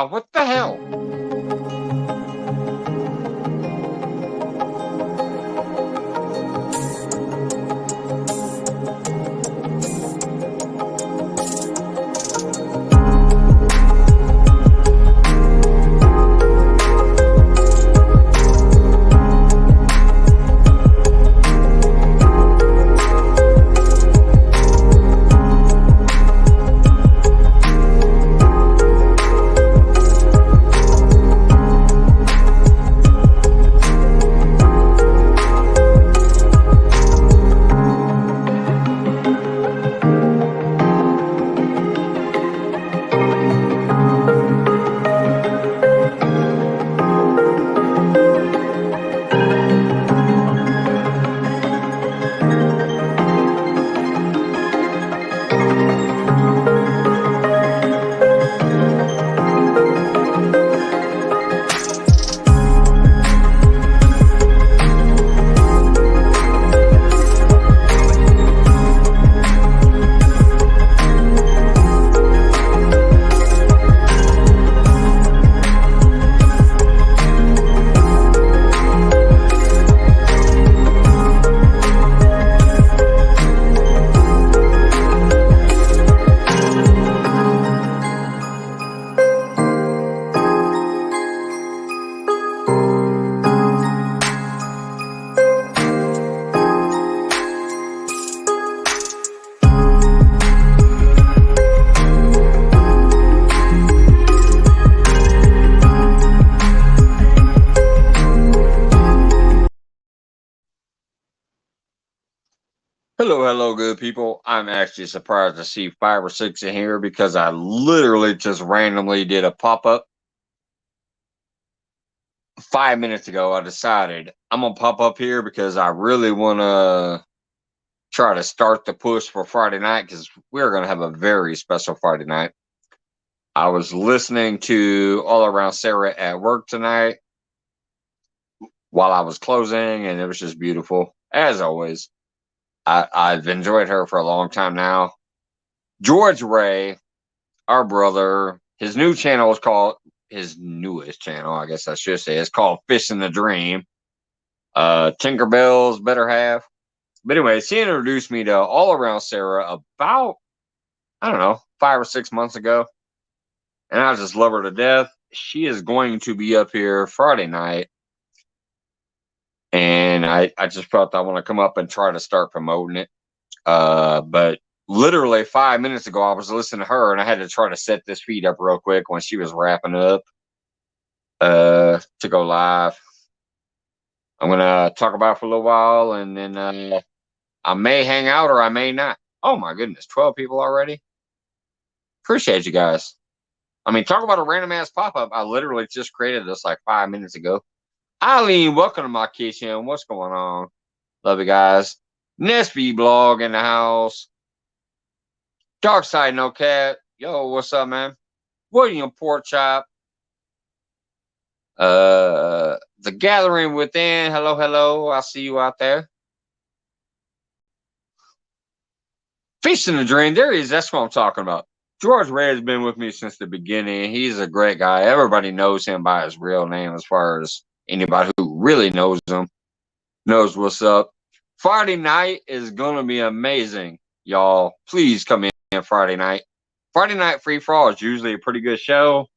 what the hell? Hello, good people. I'm actually surprised to see 5 or 6 in here because I literally just randomly did a pop-up 5 minutes ago. I decided I'm going to pop up here because I really want to try to start the push for Friday night because we're going to have a very special Friday night. I was listening to All Around Sarah at work tonight while I was closing, and it was just beautiful, as always. I've enjoyed her for a long time now. George Ray, our brother, his new channel is called, his newest channel, I guess I should say, it's called Fish in the Dream. Tinkerbell's better half. But anyway, she introduced me to All Around Sarah about, I don't know, 5 or 6 months ago. And I just love her to death. She is going to be up here Friday night. And I just felt I want to come up and try to start promoting it. But literally 5 minutes ago, I was listening to her, and I had to try to set this feed up real quick when she was wrapping up to go live. I'm going to talk about it for a little while, and then I may hang out or I may not. Oh, my goodness, 12 people already? Appreciate you guys. I mean, talk about a random-ass pop-up. I literally just created this like 5 minutes ago. Eileen, welcome to my kitchen. What's going on? Love you guys. Nesby blog in the house. Dark Side No Cat. Yo, what's up, man? William Pork Chop. The Gathering Within. Hello. I see you out there. Fish in the Dream. There he is. That's what I'm talking about. George Ray has been with me since the beginning. He's a great guy. Everybody knows him by his real name, as far as anybody who really knows him knows what's up. Friday night is going to be amazing, y'all. Please come in Friday night. Friday Night Free For All is usually a pretty good show.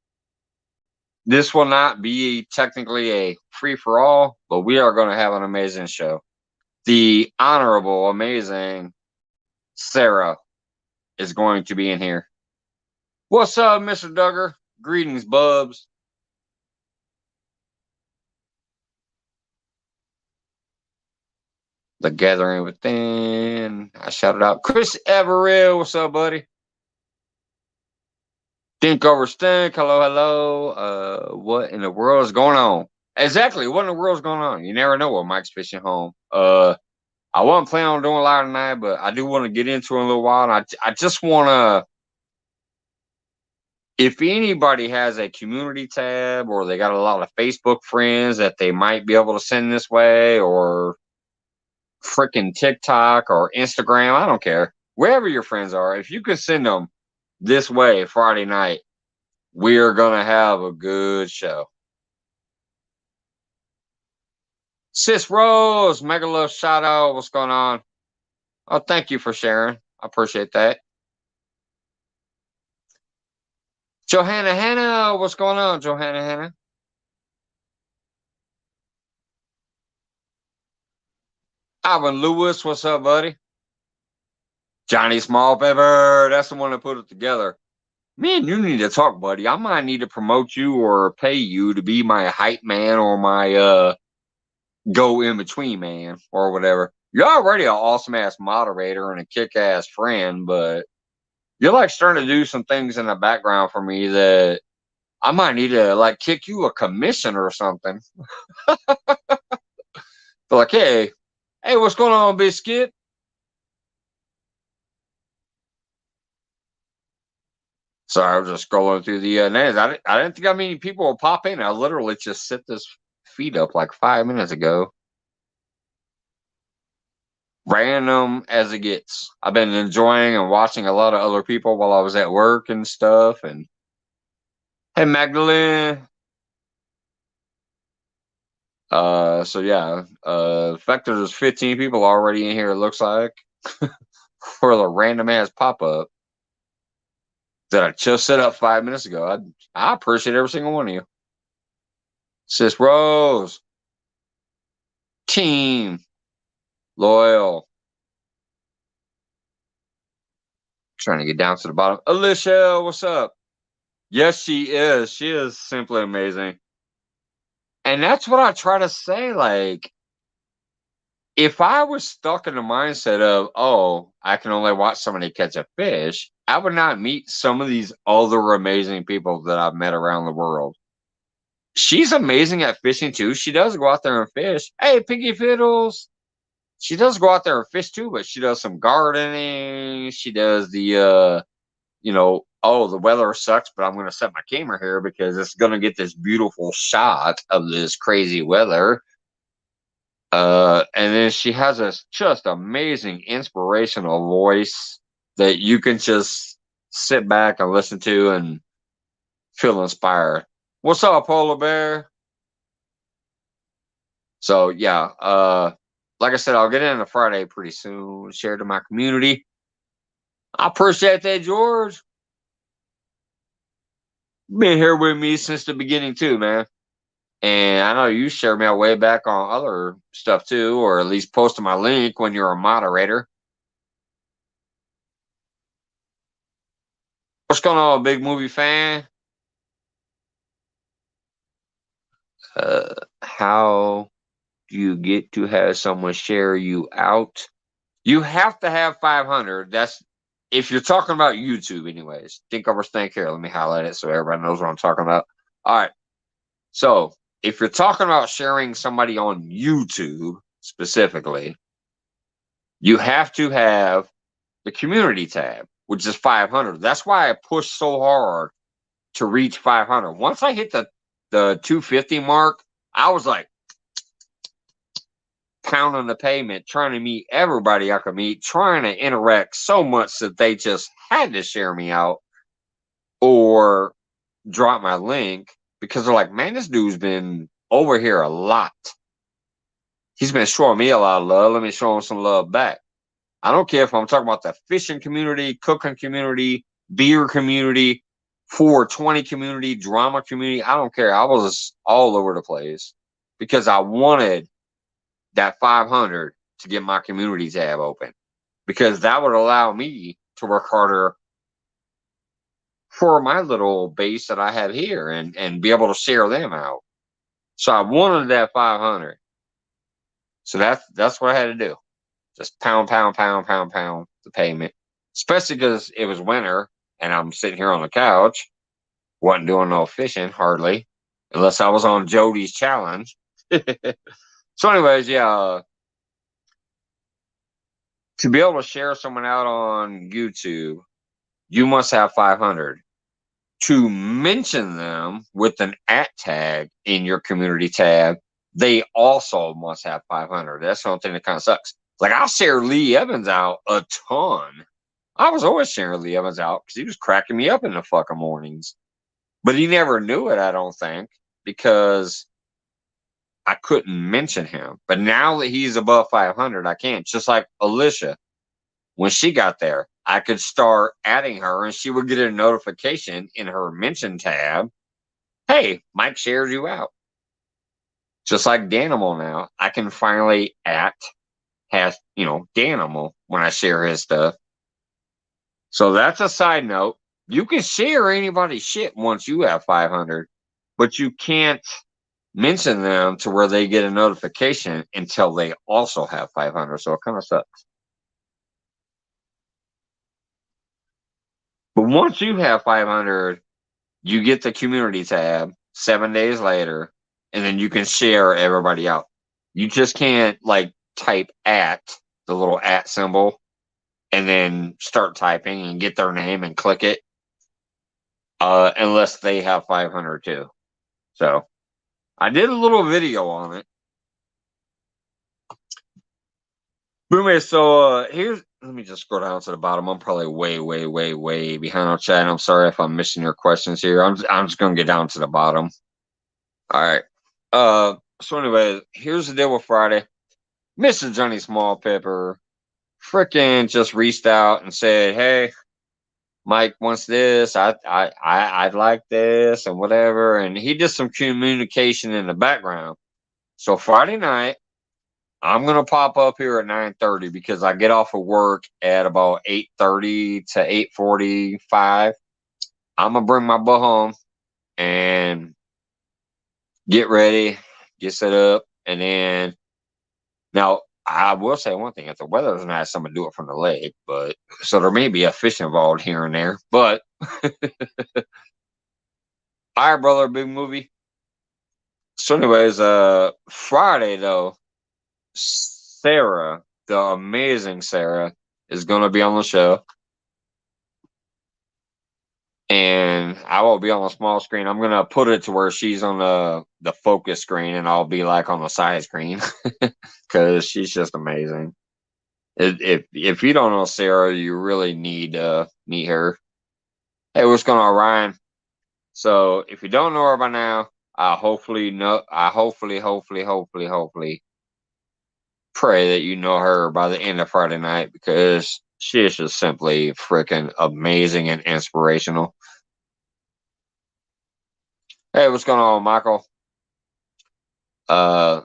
This will not be technically a free-for-all, but we are going to have an amazing show. The honorable, amazing Sarah is going to be in here. What's up, Mr. Duggar? Greetings, bubs. The Gathering Within. I shouted out Chris Everett. What's up, buddy? Think over stink. Hello. What in the world is going on? Exactly. What in the world is going on? You never know what Mike's fishing home. I wasn't planning on doing a live tonight, but I do want to get into it in a little while. And I just want to, if anybody has a community tab or they got a lot of Facebook friends that they might be able to send this way, or freaking TikTok or Instagram, I don't care. Wherever your friends are, if you can send them this way Friday night, We are going to have a good show. Sis Rose, mega love shout out. What's going on? Oh, thank you for sharing. I appreciate that. Johanna Hannah, what's going on, Johanna Hannah? Alvin Lewis, what's up, buddy? Johnny Smallpepper, that's the one that put it together. Man, you need to talk, buddy. I might need to promote you or pay you to be my hype man or my go in between man or whatever. You're already an awesome ass moderator and a kick ass friend, but you're like starting to do some things in the background for me that I might need to like kick you a commission or something. But like, hey, what's going on, Biscuit? Sorry, I was just scrolling through the names. I didn't think how many people would pop in. I literally just set this feed up like 5 minutes ago. Random as it gets. I've been enjoying and watching a lot of other people while I was at work and stuff. And hey, Magdalene. So yeah, the fact that there's 15 people already in here, it looks like, for the random ass pop up that I just set up 5 minutes ago. I appreciate every single one of you. Sis Rose, team, loyal. Trying to get down to the bottom. Alicia, what's up? Yes, she is. She is simply amazing. And that's what I try to say. Like, if I was stuck in the mindset of, oh, I can only watch somebody catch a fish, I would not meet some of these other amazing people that I've met around the world. She's amazing at fishing too. She does go out there and fish. Hey, Piggy Fiddles. She does go out there and fish too, but she does some gardening. She does the oh, the weather sucks, but I'm going to set my camera here because it's going to get this beautiful shot of this crazy weather. And then she has this just amazing inspirational voice that you can just sit back and listen to and feel inspired. What's up, Polar Bear? So yeah, like I said, I'll get into Friday pretty soon. Share to my community. I appreciate that, George. Been here with me since the beginning too, man. And I know you shared me way back on other stuff too, or at least posted my link when you're a moderator. What's going on, big movie fan? How do you get to have someone share you out? You have to have 500. That's if you're talking about YouTube, anyways. Think overthink here. Let me highlight it so everybody knows what I'm talking about. All right. So if you're talking about sharing somebody on YouTube specifically, you have to have the community tab, which is 500. That's why I pushed so hard to reach 500. Once I hit the 250 mark, I was like pounding the pavement, trying to meet everybody I could meet, trying to interact so much that they just had to share me out or drop my link because they're like, man, this dude's been over here a lot. He's been showing me a lot of love. Let me show him some love back. I don't care if I'm talking about the fishing community, cooking community, beer community, 420 community, drama community. I don't care. I was all over the place because I wanted that 500 to get my community tab open because that would allow me to work harder for my little base that I have here and be able to share them out. So I wanted that 500. So that's what I had to do. Just pound the payment, especially because it was winter and I'm sitting here on the couch, wasn't doing no fishing hardly, unless I was on Jody's challenge. So, anyways, yeah, to be able to share someone out on YouTube, you must have 500. To mention them with an @ tag in your community tab, they also must have 500. That's the only thing that kind of sucks. Like, I'll share Lee Evans out a ton. I was always sharing Lee Evans out because he was cracking me up in the fucking mornings. But he never knew it, I don't think, because I couldn't mention him. But now that he's above 500, I can. Just like Alicia, when she got there, I could start adding her and she would get a notification in her mention tab. Hey, Mike shares you out. Just like Danimal now, I can finally Danimal when I share his stuff. So that's a side note. You can share anybody's shit once you have 500, but you can't mention them to where they get a notification until they also have 500. So it kind of sucks. But once you have 500, you get the community tab 7 days later, and then you can share everybody out. You just can't like type at the little at symbol and then start typing and get their name and click it unless they have 500 too. So I did a little video on it. Boom. So here's, let me just scroll down to the bottom. I'm probably way behind on chat. I'm sorry if I'm missing your questions here. I'm just gonna get down to the bottom. All right. So anyway, here's the deal with Friday. Mr. Johnny Small Pepper freaking just reached out and said, "Hey, Mike wants this. I'd like this and whatever." And he did some communication in the background. So Friday night, I'm gonna pop up here at 9:30 because I get off of work at about 8:30 to 8:45. I'm gonna bring my butt home and get ready, get set up, and then now I will say one thing: if the weather's nice, I'm gonna do it from the lake. But so there may be a fish involved here and there. But all right, brother, big movie. So, anyways, Friday though, Sarah, the amazing Sarah, is gonna be on the show. And I will be on a small screen. I'm gonna put it to where she's on the focus screen, and I'll be like on the side screen because she's just amazing. If you don't know Sarah, you really need to meet her. Hey, what's going on, Ryan? So if you don't know her by now, I hopefully pray that you know her by the end of Friday night because she is just simply freaking amazing and inspirational. Hey, what's going on, Michael? Uh,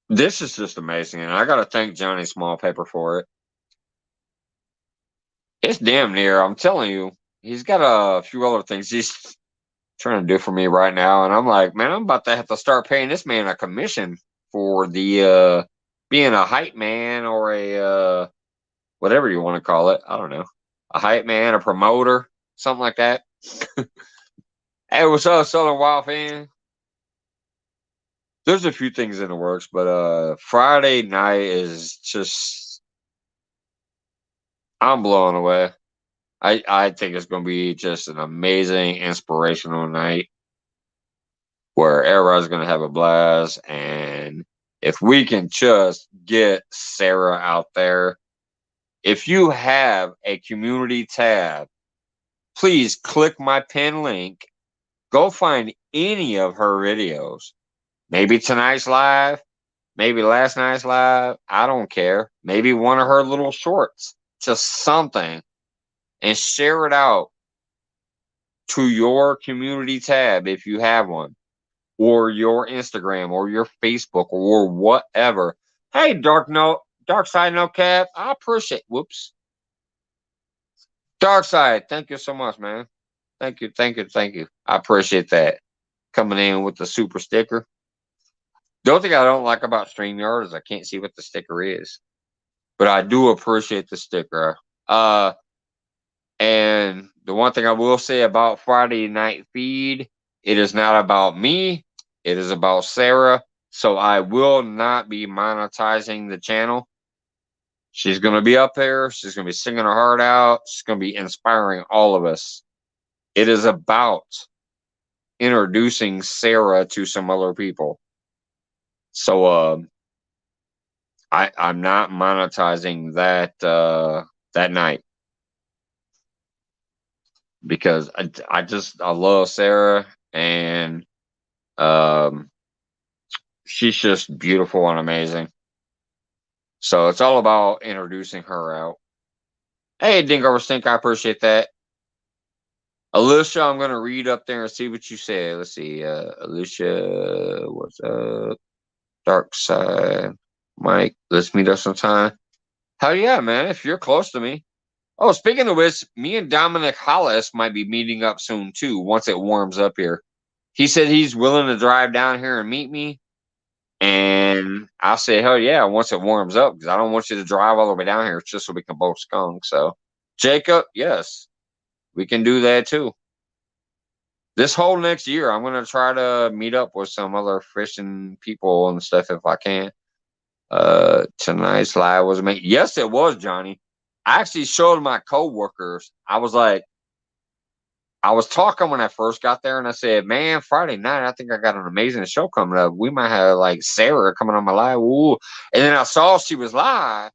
this is just amazing, and I got to thank Johnny Small Pepper for it. It's damn near. I'm telling you, he's got a few other things he's trying to do for me right now, and I'm like, man, I'm about to have to start paying this man a commission for the being a hype man or a whatever you want to call it. I don't know, a hype man, a promoter, something like that. Hey, what's up, Southern Wild fan? There's a few things in the works, but Friday night is just, I'm blown away. I think it's gonna be just an amazing, inspirational night where everybody's gonna have a blast. And if we can just get Sarah out there, if you have a community tab, please click my pin link. Go find any of her videos. Maybe tonight's live, maybe last night's live. I don't care. Maybe one of her little shorts, just something, and share it out to your community tab if you have one, or your Instagram, or your Facebook, or whatever. Hey, Dark Side No Cap. I appreciate. Whoops. Dark Side, thank you so much, man. Thank you. I appreciate that. Coming in with the super sticker. The only thing I don't like about StreamYard is I can't see what the sticker is. But I do appreciate the sticker. And the one thing I will say about Friday Night Feed, it is not about me. It is about Sarah. So I will not be monetizing the channel. She's going to be up there. She's going to be singing her heart out. She's going to be inspiring all of us. It is about introducing Sarah to some other people. So I'm not monetizing that night. because I love Sarah, and um, she's just beautiful and amazing. So it's all about introducing her out. Hey, Dingo Stink, I appreciate that. Alicia, I'm gonna read up there and see what you say. Let's see. Alicia, what's up? Dark Side. Mike, let's meet up sometime. Hell yeah, man, if you're close to me. Oh, speaking of which, me and Dominic Hollis might be meeting up soon too, once it warms up here. He said he's willing to drive down here and meet me. And I said, hell yeah, once it warms up, because I don't want you to drive all the way down here just so we can both skunk. So, Jacob, yes, we can do that too. This whole next year, I'm going to try to meet up with some other fishing people and stuff if I can. Tonight's live was amazing. Yes, it was, Johnny. I actually showed my coworkers. I was talking when I first got there, and I said, man, Friday night, I think I got an amazing show coming up. We might have like Sarah coming on my live. Ooh. And then I saw she was live,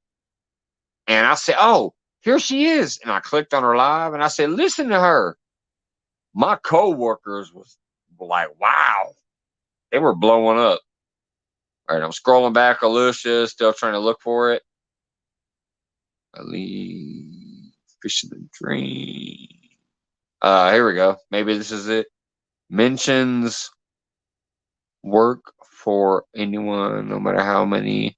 and I said, oh, here she is. And I clicked on her live, and I said, listen to her. My coworkers were like, wow. They were blowing up. All right, I'm scrolling back. Alicia, still trying to look for it. Ali, Fish of the Dream. Here we go. Maybe this is it. Mentions work for anyone, no matter how many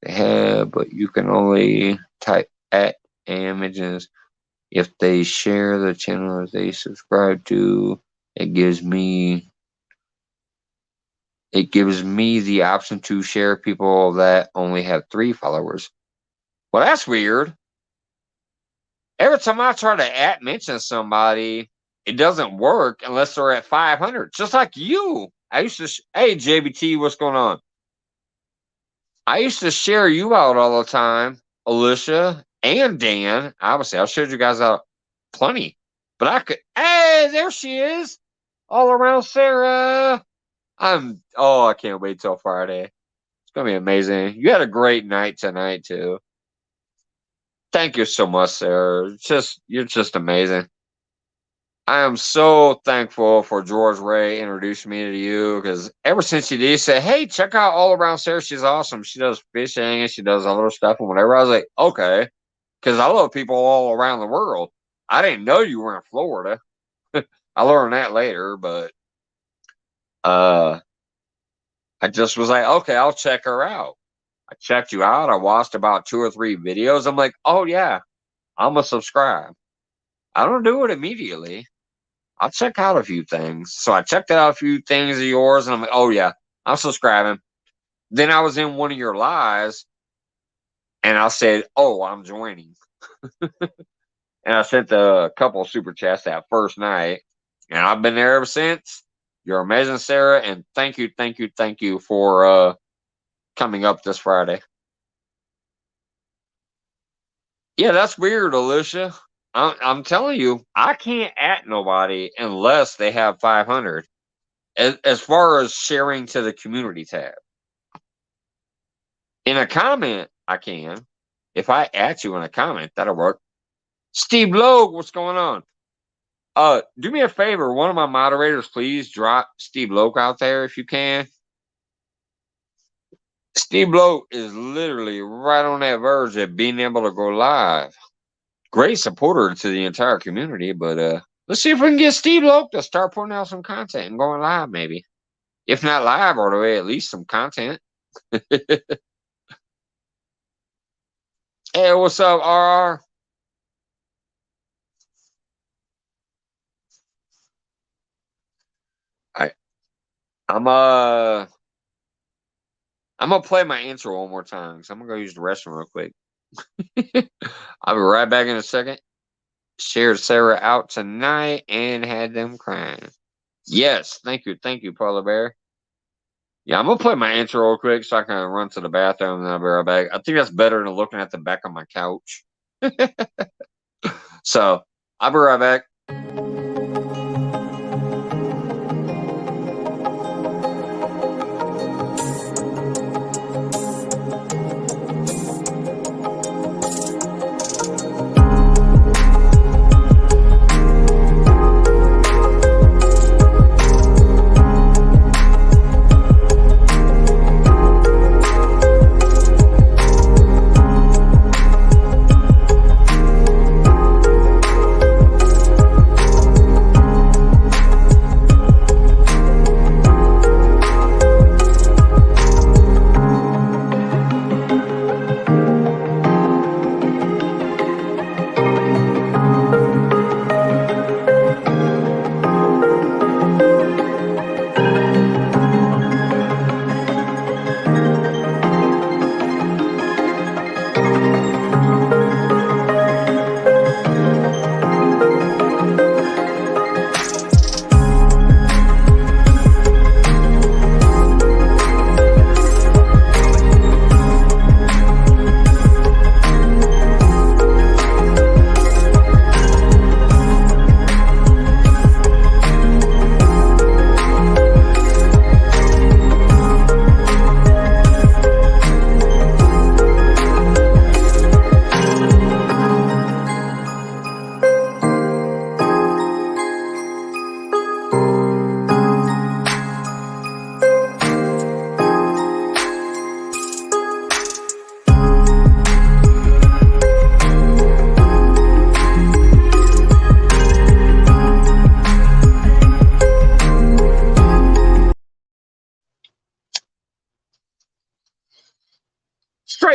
they have, but you can only type at images if they share the channel they subscribe to. It gives me the option to share people that only have 3 followers. Well, that's weird. Every time I try to mention somebody, it doesn't work unless they're at 500. Just like you. I used to, hey, JBT, what's going on? I used to share you out all the time, Alicia and Dan. Obviously, I showed you guys out plenty. But I could, hey, there she is. All around Sarah. I can't wait till Friday. It's going to be amazing. You had a great night tonight, too. Thank you so much, Sarah. You're just amazing. I am so thankful for George Ray introducing me to you, because ever since you did, he said, hey, check out All Around Sarah. She's awesome. She does fishing and she does other stuff and whatever. I was like, okay, because I love people all around the world. I didn't know you were in Florida. I learned that later, but I just was like, okay, I'll check her out. I checked you out. I watched about 2 or 3 videos. I'm like, oh, yeah, I'm going to subscribe. I don't do it immediately. I'll check out a few things. So I checked out a few things of yours, and I'm like, oh, yeah, I'm subscribing. Then I was in one of your lives, and I said, oh, I'm joining. And I sent a couple of super chats that first night, and I've been there ever since. You're amazing, Sarah, and thank you for coming up this Friday. Yeah, that's weird, Alicia. I'm telling you, I can't at nobody unless they have 500. As far as sharing to the community tab. In a comment, I can. If I at you in a comment, that'll work. Steve Logue, what's going on? Do me a favor. One of my moderators, please drop Steve Logue out there if you can. Steve Logue is literally right on that verge of being able to go live. Great supporter to the entire community, but let's see if we can get Steve Logue to start putting out some content and going live, maybe. If not live all the way, at least some content. Hey, what's up, RR? I'm gonna play my intro one more time, so I'm gonna go use the restroom real quick. I'll be right back in a second. Shared Sarah out tonight and had them crying. Yes, thank you, Polar Bear. Yeah, I'm gonna play my intro real quick so I can run to the bathroom and then I'll be right back. I think that's better than looking at the back of my couch. So I'll be right back.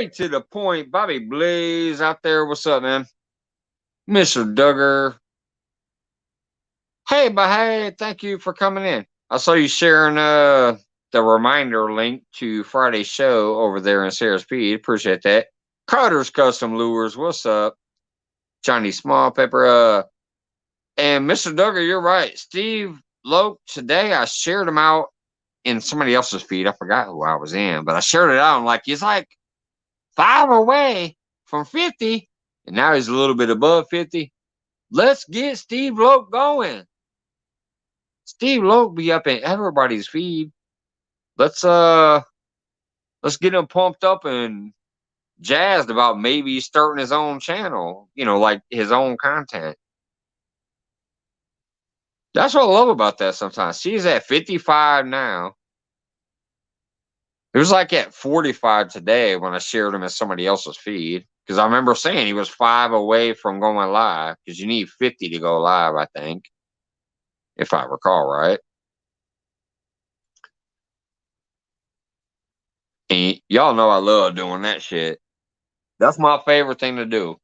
Straight to the point. Bobby Blaze out there. What's up, man? Mr. Duggar. Hey, but hey, thank you for coming in. I saw you sharing the reminder link to Friday's show over there in Sarah's feed. Appreciate that. Carter's Custom Lures. What's up? Johnny Small Pepper. And Mr. Duggar, you're right. Steve Loke, today I shared him out in somebody else's feed. I forgot who I was in, but I shared it out. I'm like, he's like 5 away from 50, and now he's a little bit above 50. Let's get Steve Loke going. Steve Loke be up in everybody's feed. Let's get him pumped up and jazzed about maybe starting his own channel, like his own content. That's what I love about that sometimes. She's at 55 now. It was like at 45 today when I shared him in somebody else's feed. Because I remember saying he was 5 away from going live. Because you need 50 to go live, I think. If I recall right. And y'all know I love doing that shit. That's my favorite thing to do.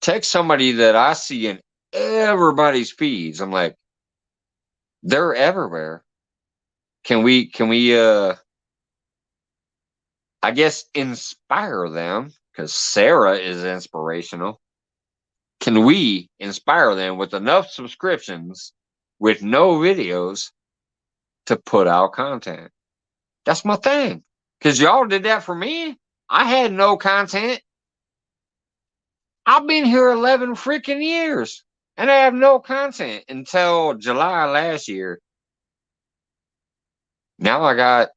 Text somebody that I see in everybody's feeds. I'm like, they're everywhere. Can we I guess inspire them? Because Sarah is inspirational. Can we inspire them with enough subscriptions with no videos to put out content? That's my thing. Because y'all did that for me. I had no content. I've been here 11 freaking years. And I have no content until July last year. Now I got,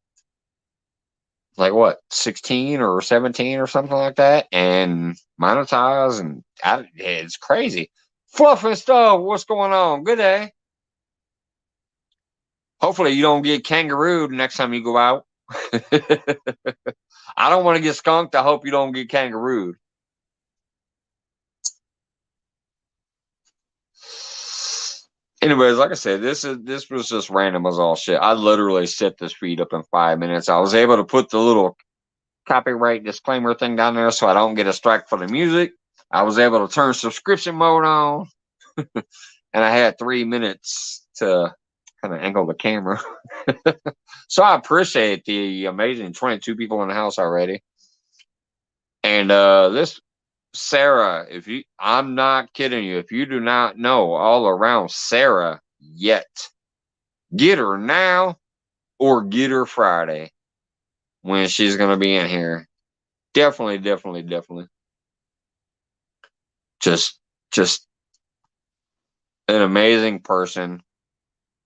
like, what, 16 or 17 or something like that. And monetize. And it's crazy. Fluff and stuff. What's going on? Good day. Hopefully you don't get kangarooed next time you go out. I don't want to get skunked. I hope you don't get kangarooed. Anyways, like I said, this was just random as all shit. I literally set this feed up in 5 minutes. I was able to put the little copyright disclaimer thing down there so I don't get a strike for the music. I was able to turn subscription mode on. And I had 3 minutes to kind of angle the camera. So I appreciate the amazing 22 people in the house already. And this Sarah, I'm not kidding you. If you do not know all around Sarah yet, get her now or get her Friday when she's going to be in here. Definitely. Just an amazing person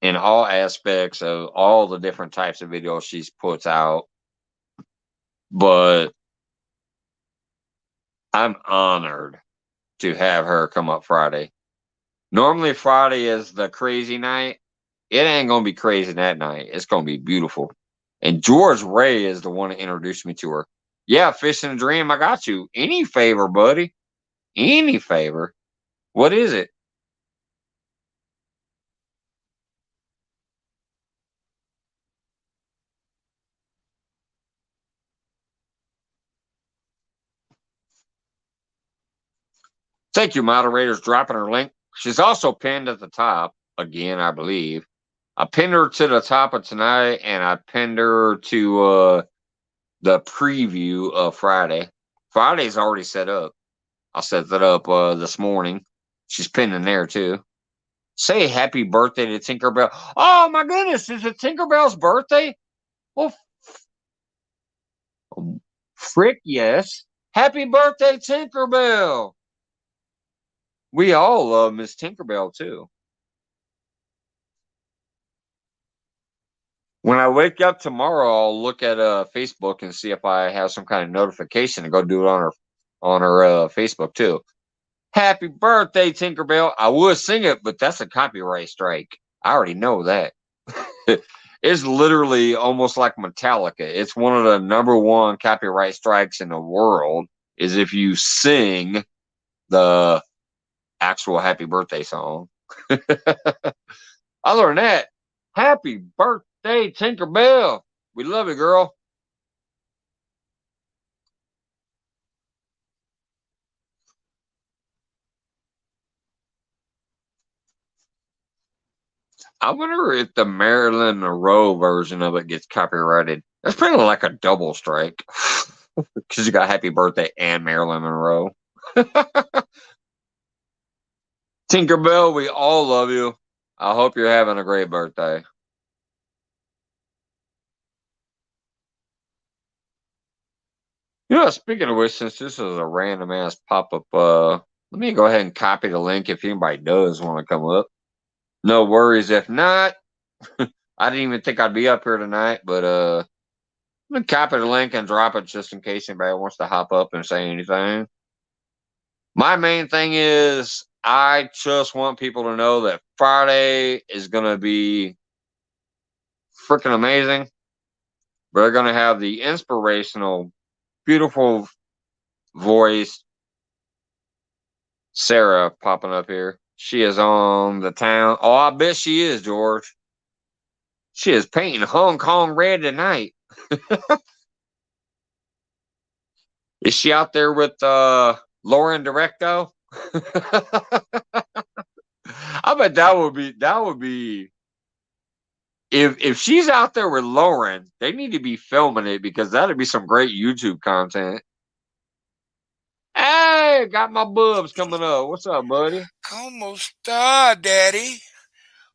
in all aspects of all the different types of videos she puts out. But I'm honored to have her come up Friday. Normally Friday is the crazy night. It ain't going to be crazy that night. It's going to be beautiful. And George Ray is the one that introduced me to her. Yeah, Fish and a Dream, I got you. Any favor, buddy. Any favor. What is it? Thank you, moderators, dropping her link. She's also pinned at the top, again, I believe. I pinned her to the top of tonight, and I pinned her to the preview of Friday. Friday's already set up. I set that up this morning. She's pinned in there, too. Say happy birthday to Tinkerbell. Oh, my goodness. Is it Tinkerbell's birthday? Well, frick, yes. Happy birthday, Tinkerbell. We all love Miss Tinkerbell, too. When I wake up tomorrow, I'll look at Facebook and see if I have some kind of notification to go do it on her Facebook, too. Happy birthday, Tinkerbell. I would sing it, but that's a copyright strike. I already know that. It's literally almost like Metallica. It's one of the #1 copyright strikes in the world is if you sing the actual happy birthday song. Other than that, happy birthday, Tinkerbell. We love you, girl. I wonder if the Marilyn Monroe version of it gets copyrighted. That's probably like a double strike because you got Happy Birthday and Marilyn Monroe. Tinkerbell, we all love you. I hope you're having a great birthday. Speaking of which, since this is a random ass pop up, let me go ahead and copy the link if anybody does want to come up. No worries if not. I didn't even think I'd be up here tonight, but I'm gonna copy the link and drop it just in case anybody wants to hop up and say anything. My main thing is I just want people to know that Friday is gonna be freaking amazing. We're gonna have the inspirational, beautiful voice Sarah popping up here. She is on the town. Oh, I bet she is, George. She is painting Hong Kong red tonight. Is she out there with Lauren Directo? I bet that would be if she's out there with Lauren, they need to be filming it because that'd be some great YouTube content. Hey, got my bubs coming up. What's up, buddy? Como está, Daddy?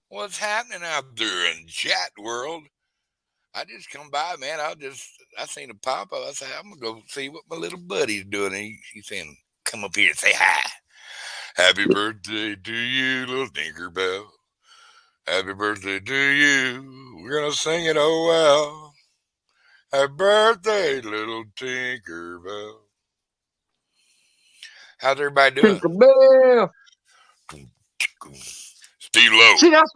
What's happening out there in chat world? I just come by, man. I seen a pop up. I said, I'm gonna go see what my little buddy's doing. And he's saying, come up here and say hi. Happy birthday to you, little Tinkerbell. Happy birthday to you. We're gonna sing it oh well. Happy birthday, little Tinkerbell. How's everybody doing? Tinkerbell. Steve Lowe. See, that's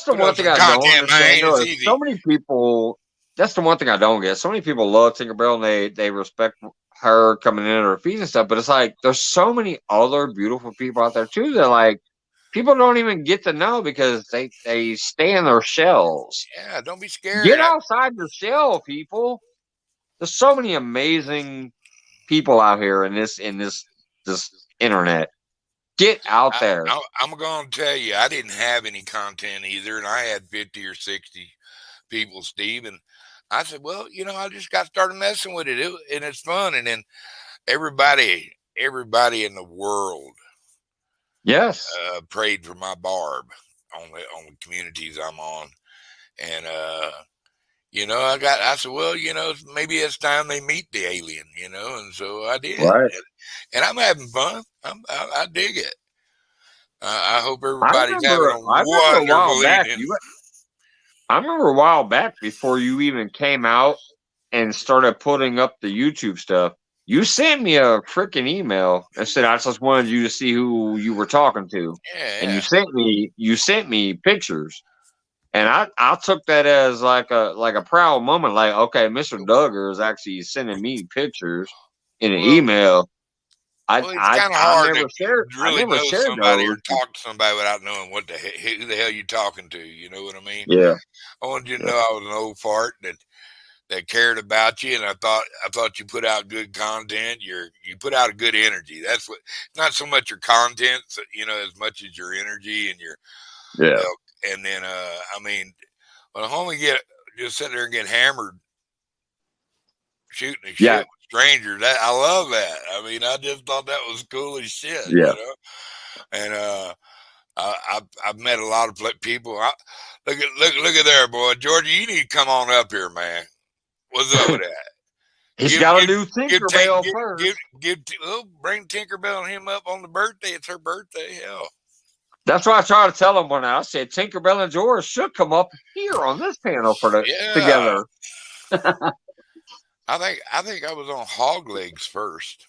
the Put one up thing some I don't content, man. understand. It's easy. So many people. That's the one thing I don't get. So many people love Tinkerbell and they respect her coming in at her feet and stuff. But it's like there's so many other beautiful people out there too that like people don't even get to know because they stay in their shells. Yeah, don't be scared. Get outside your shell, people. There's so many amazing people out here in this internet. Get out there. I'm going to tell you, I didn't have any content either, and I had 50 or 60 people, Steve, and I said, well, I just got started messing with it, and it's fun, and then everybody in the world, yes, prayed for my barb on the communities I'm on, and I said, well, maybe it's time they meet the alien, and so I did, right. and I'm having fun. I dig it. I hope everybody's having a wonderful evening. I remember a while back before you even came out and started putting up the YouTube stuff. You sent me a freaking email and said I just wanted you to see who you were talking to, and you sent me pictures, and I took that as like a proud moment. Like, okay, Mr. Duggar is actually sending me pictures in an email. It's kind of hard to really know somebody or talk to somebody without knowing who the hell you're talking to. You know what I mean? Yeah. I wanted you to know I was an old fart that cared about you, and I thought you put out good content. You put out a good energy. That's what. Not so much your content, as much as your energy and your. Yeah. And then when a homie just sit there and get hammered, shooting the shit with strangers. I love that. I just thought that was cool as shit. Yeah. And I've met a lot of people. Look at there, boy. Georgia, you need to come on up here, man. What's up with that? He's got to do Tinkerbell first. Bring Tinkerbell and him up on the birthday. It's her birthday. Hell. That's what I tried to tell him when I said Tinkerbell and George should come up here on this panel together. I think I was on Hog Legs first.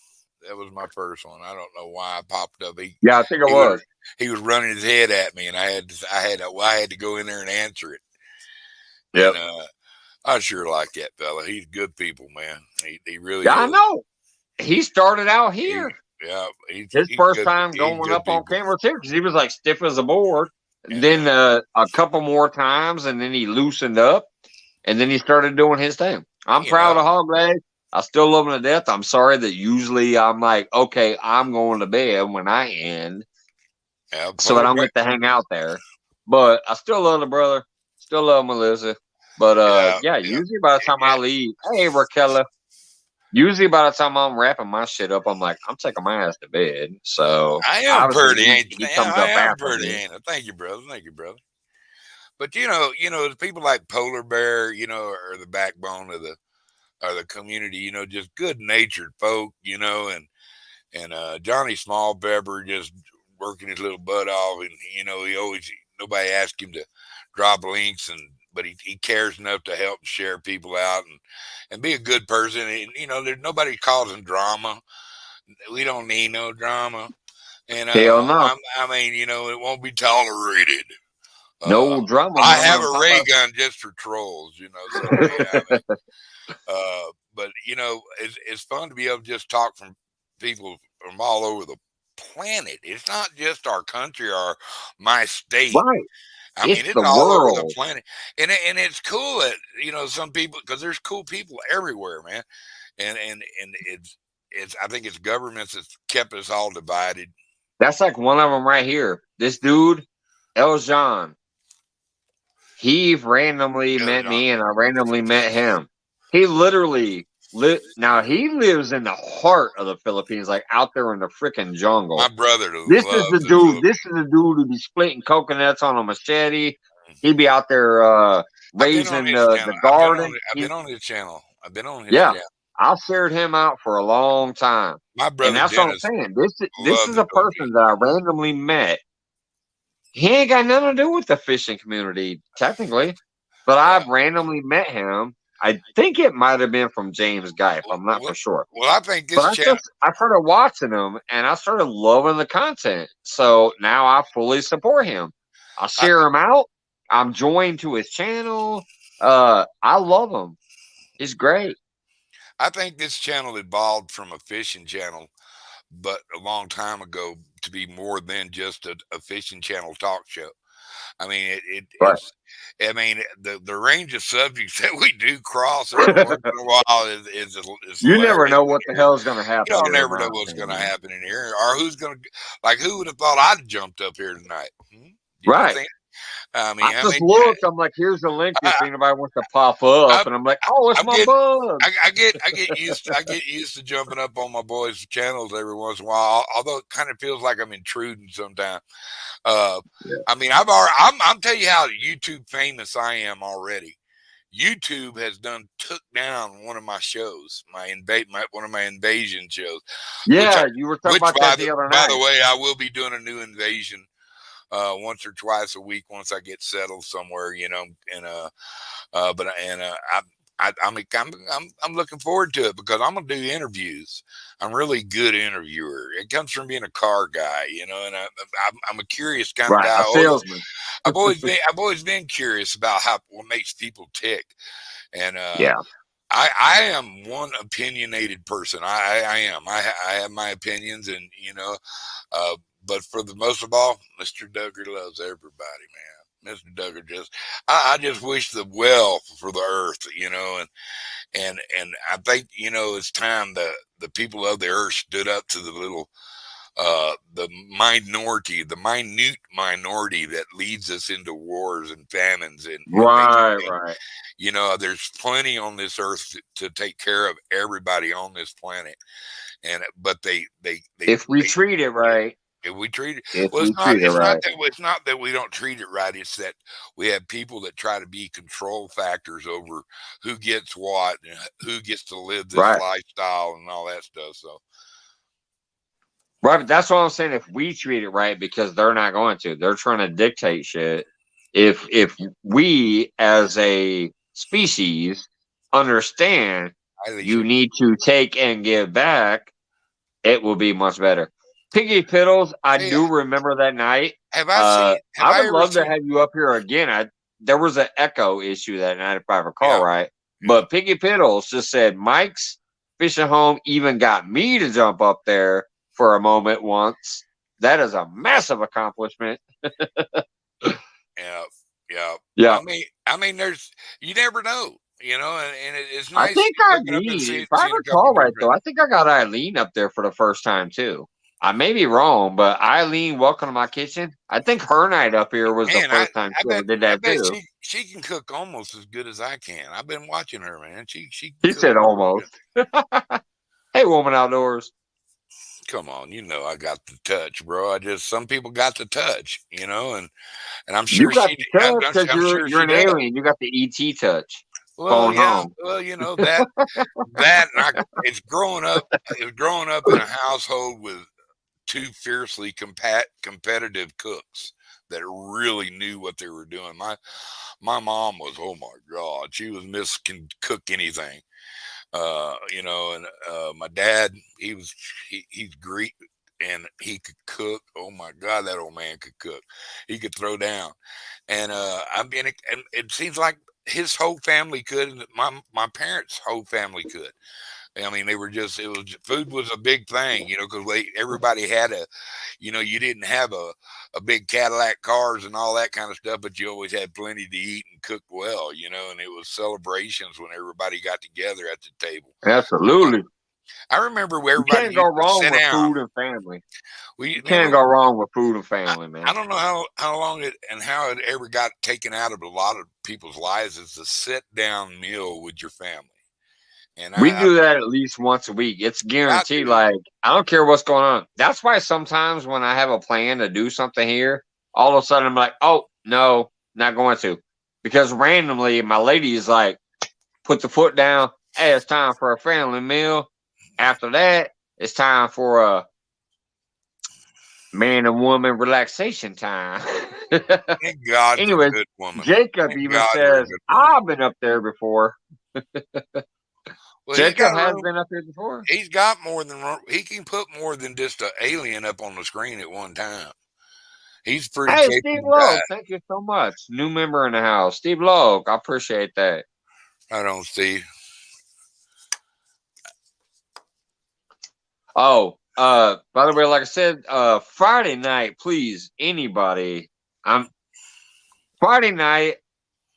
That was my first one. I don't know why I popped up. I think it was. He was running his head at me, and I had to go in there and answer it. Yeah. I sure like that fella. He's good people, man. He really. Yeah, I know. He started out here. His first time going up on camera too, because he was like stiff as a board. And then a couple more times, and then he loosened up, and then he started doing his thing. I'm proud of Hog Leg. I still love him to death. I'm sorry that usually I'm like, okay, I'm going to bed when I end, so I don't get to hang out there. But I still love the brother. Still love Melissa. But yeah, usually by the time I leave, hey Raquel. Usually by the time I'm wrapping my shit up, I'm like, I'm taking my ass to bed. So I am obviously pretty, ain't he I? comes I up am after pretty, me. ain't I? Thank you, brother. Thank you, brother. But the people like Polar Bear, are the backbone of the community. Just good natured folk. And Johnny Small Pepper just working his little butt off, and he always nobody asks him to drop links, but he cares enough to help share people out and be a good person. And there's nobody causing drama. We don't need no drama. And Hell no. I mean, it won't be tolerated. No drama, I mama. have I'm a talking ray about. gun just for trolls, so yeah, I mean, but it's fun to be able to just talk from people from all over the planet. It's not just our country or my state. Right. I mean, It's it's the all over the world. planet, and it's cool that some people, because there's cool people everywhere, man. And it's I think it's governments that's kept us all divided. That's like one of them right here. This dude, Eljan, he randomly met me and I randomly met him. He literally now he lives in the heart of the Philippines, like out there in the freaking jungle. My brother This is the loves the dude. Philippines. This is the dude who be splitting coconuts on a machete. He'd be out there I've been on raising his channel. the garden. I've been on his channel. I've been on his Yeah, channel. I shared him out for a long time, My and brother that's what I'm Dennis saying. This loved is the a person that I randomly met. He ain't got nothing to do with the fishing community, technically, but I Yeah. randomly met him. I think it might have been from James Guy, if I'm not Well, for sure. well, I think But this channel. I started watching him and I started loving the content. So now I fully support him. I I, share him out. I'm joined to his channel. I love him. He's great. I think this channel evolved from a fishing channel, but a long time ago, to be more than just a fishing channel talk show. I mean, Right. I mean, the range of subjects that we do cross every once in a while is You never hilarious know in what the here. hell is going to You happen don't here, in never my know what's going to opinion. happen in here, or who's going to, like, who would have thought I'd jumped up here tonight? Did you Right. think? I I mean, just looked. I'm like, here's the link if I, anybody wants to pop up, I, and I'm like, oh, it's I'm my getting, bug. I get used to jumping up on my boys' channels every once in a while, although it kind of feels like I'm intruding sometimes. Uh, Yeah. I mean, I'm telling you how YouTube famous I am already. YouTube has took down one of my shows, one of my invasion shows, Yeah, you were talking about that the other by the night. way, I will be doing a new invasion once or twice a week once I get settled somewhere, and I'm looking forward to it because I'm gonna do interviews. I'm really good interviewer. It comes from being a car guy, and I'm a curious kind of Right, guy. a salesman. I've always been curious about what makes people tick, and Yeah. I am one opinionated person. I am. I have my opinions, and uh, but for the most of all, Mr. Duggar loves everybody, man. Mr. Duggar I just wish the well for the earth, and I think it's time the people of the earth stood up to the minute minority that leads us into wars and famines and makes Right, right. there's plenty on this earth to take care of everybody on this planet, but If we they treat it right, if we treat it if well, we treat it right. it's not that we don't treat it right. It's that we have people that try to be control factors over who gets what and who gets to live this Right. lifestyle and all that stuff. So Right, but that's what I'm saying. If we treat it right, because they're not going to. They're trying to dictate shit. If we as a species understand you need to take and give back, it will be much better. Piggy Piddles, I hey, do remember that night. have I seen? Have I I would ever love to seen? have you up here again. There was an echo issue that night, if I recall Yeah, right. yeah. But Piggy Piddles just said Mike's fishing home even got me to jump up there for a moment once. That is a massive accomplishment. Yeah, yeah. Yeah. I mean, there's you never know, and it's I nice think looking up and Eileen, if I seeing a couple recall right different. though, I think I got Eileen up there for the first time too. I may be wrong, but Eileen, welcome to my kitchen. I think her night up here was the Man, first time she ever did I that bet too. she can cook almost as good as I can. I've been watching her, man. She can He cook said real good. almost. Hey, woman outdoors. Come on, you know I got the touch, bro. Some people got the touch, and I'm You sure got the touch because I'm sure you're she an does. alien. You got the ET touch. Well, Phone yeah, home. well, that and it's growing up. It's growing up in a household with two fiercely competitive cooks that really knew what they were doing. My mom was, oh my god, she was can cook anything. And my dad, he's Greek and he could cook. Oh my god, that old man could cook. He could throw down. And and it seems like his whole family could, and my parents' whole family could. I mean, they were food was a big thing, because everybody had you didn't have a big Cadillac cars and all that kind of stuff, but you always had plenty to eat and cook well, and it was celebrations when everybody got together at the table. Absolutely. I remember where You everybody can't go used to wrong sit with down. food and family. You can't Remember, go wrong with food and I, family, I man. don't know how long how it ever got taken out of a lot of people's lives is the sit down meal with your family. And We I do that at least once a week. It's got guaranteed. to. Like, I don't care what's going on. That's why sometimes when I have a plan to do something here, all of a sudden I'm like, oh, no, not going to. Because randomly my lady is like, put the foot down. Hey, it's time for a family meal. After that, it's time for a man and woman relaxation time. Thank God for Anyways, good woman. Jacob Thank even God for a says, good woman. I've been up there before. Well, he's Jacob got has room. been up here before. He's got more than he can put more than just an alien up on the screen at one time. He's a pretty Hey, Steve capable guy. Logue, thank you so much. New member in the house. Steve Logue, I appreciate that. I don't see. Oh, by the way, like I said, Friday night, please, anybody. I'm Friday night,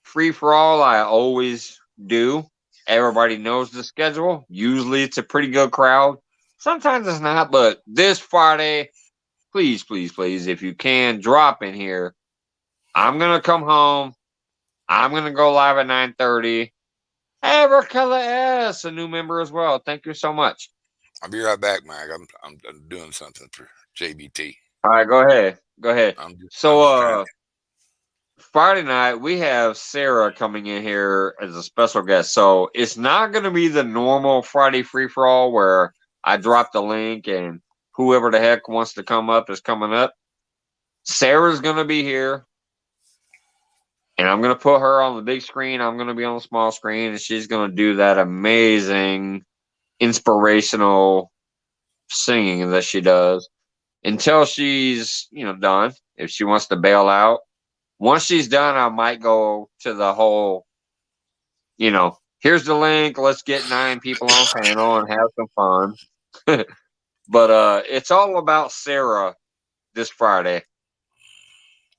free for all, I always do. Everybody knows the schedule. Usually it's a pretty good crowd. Sometimes it's not, but this Friday, please, please, please, if you can, drop in here. I'm gonna come home. I'm gonna go live at 9:30. Hey, Raquel S, a new member as well. Thank you so much. I'll be right back, Mike. I'm doing something for JBT. All right, go ahead. Go ahead. I'm just trying. So Friday night we have Sarah coming in here as a special guest. So it's not gonna be the normal Friday free for all where I drop the link and whoever the heck wants to come up is coming up. Sarah's gonna be here. And I'm gonna put her on the big screen. I'm gonna be on the small screen, and she's gonna do that amazing, inspirational singing that she does until she's done. If she wants to bail out, once she's done, I might go to the whole. Here's the link. Let's get 9 people on panel and have some fun. But it's all about Sarah this Friday.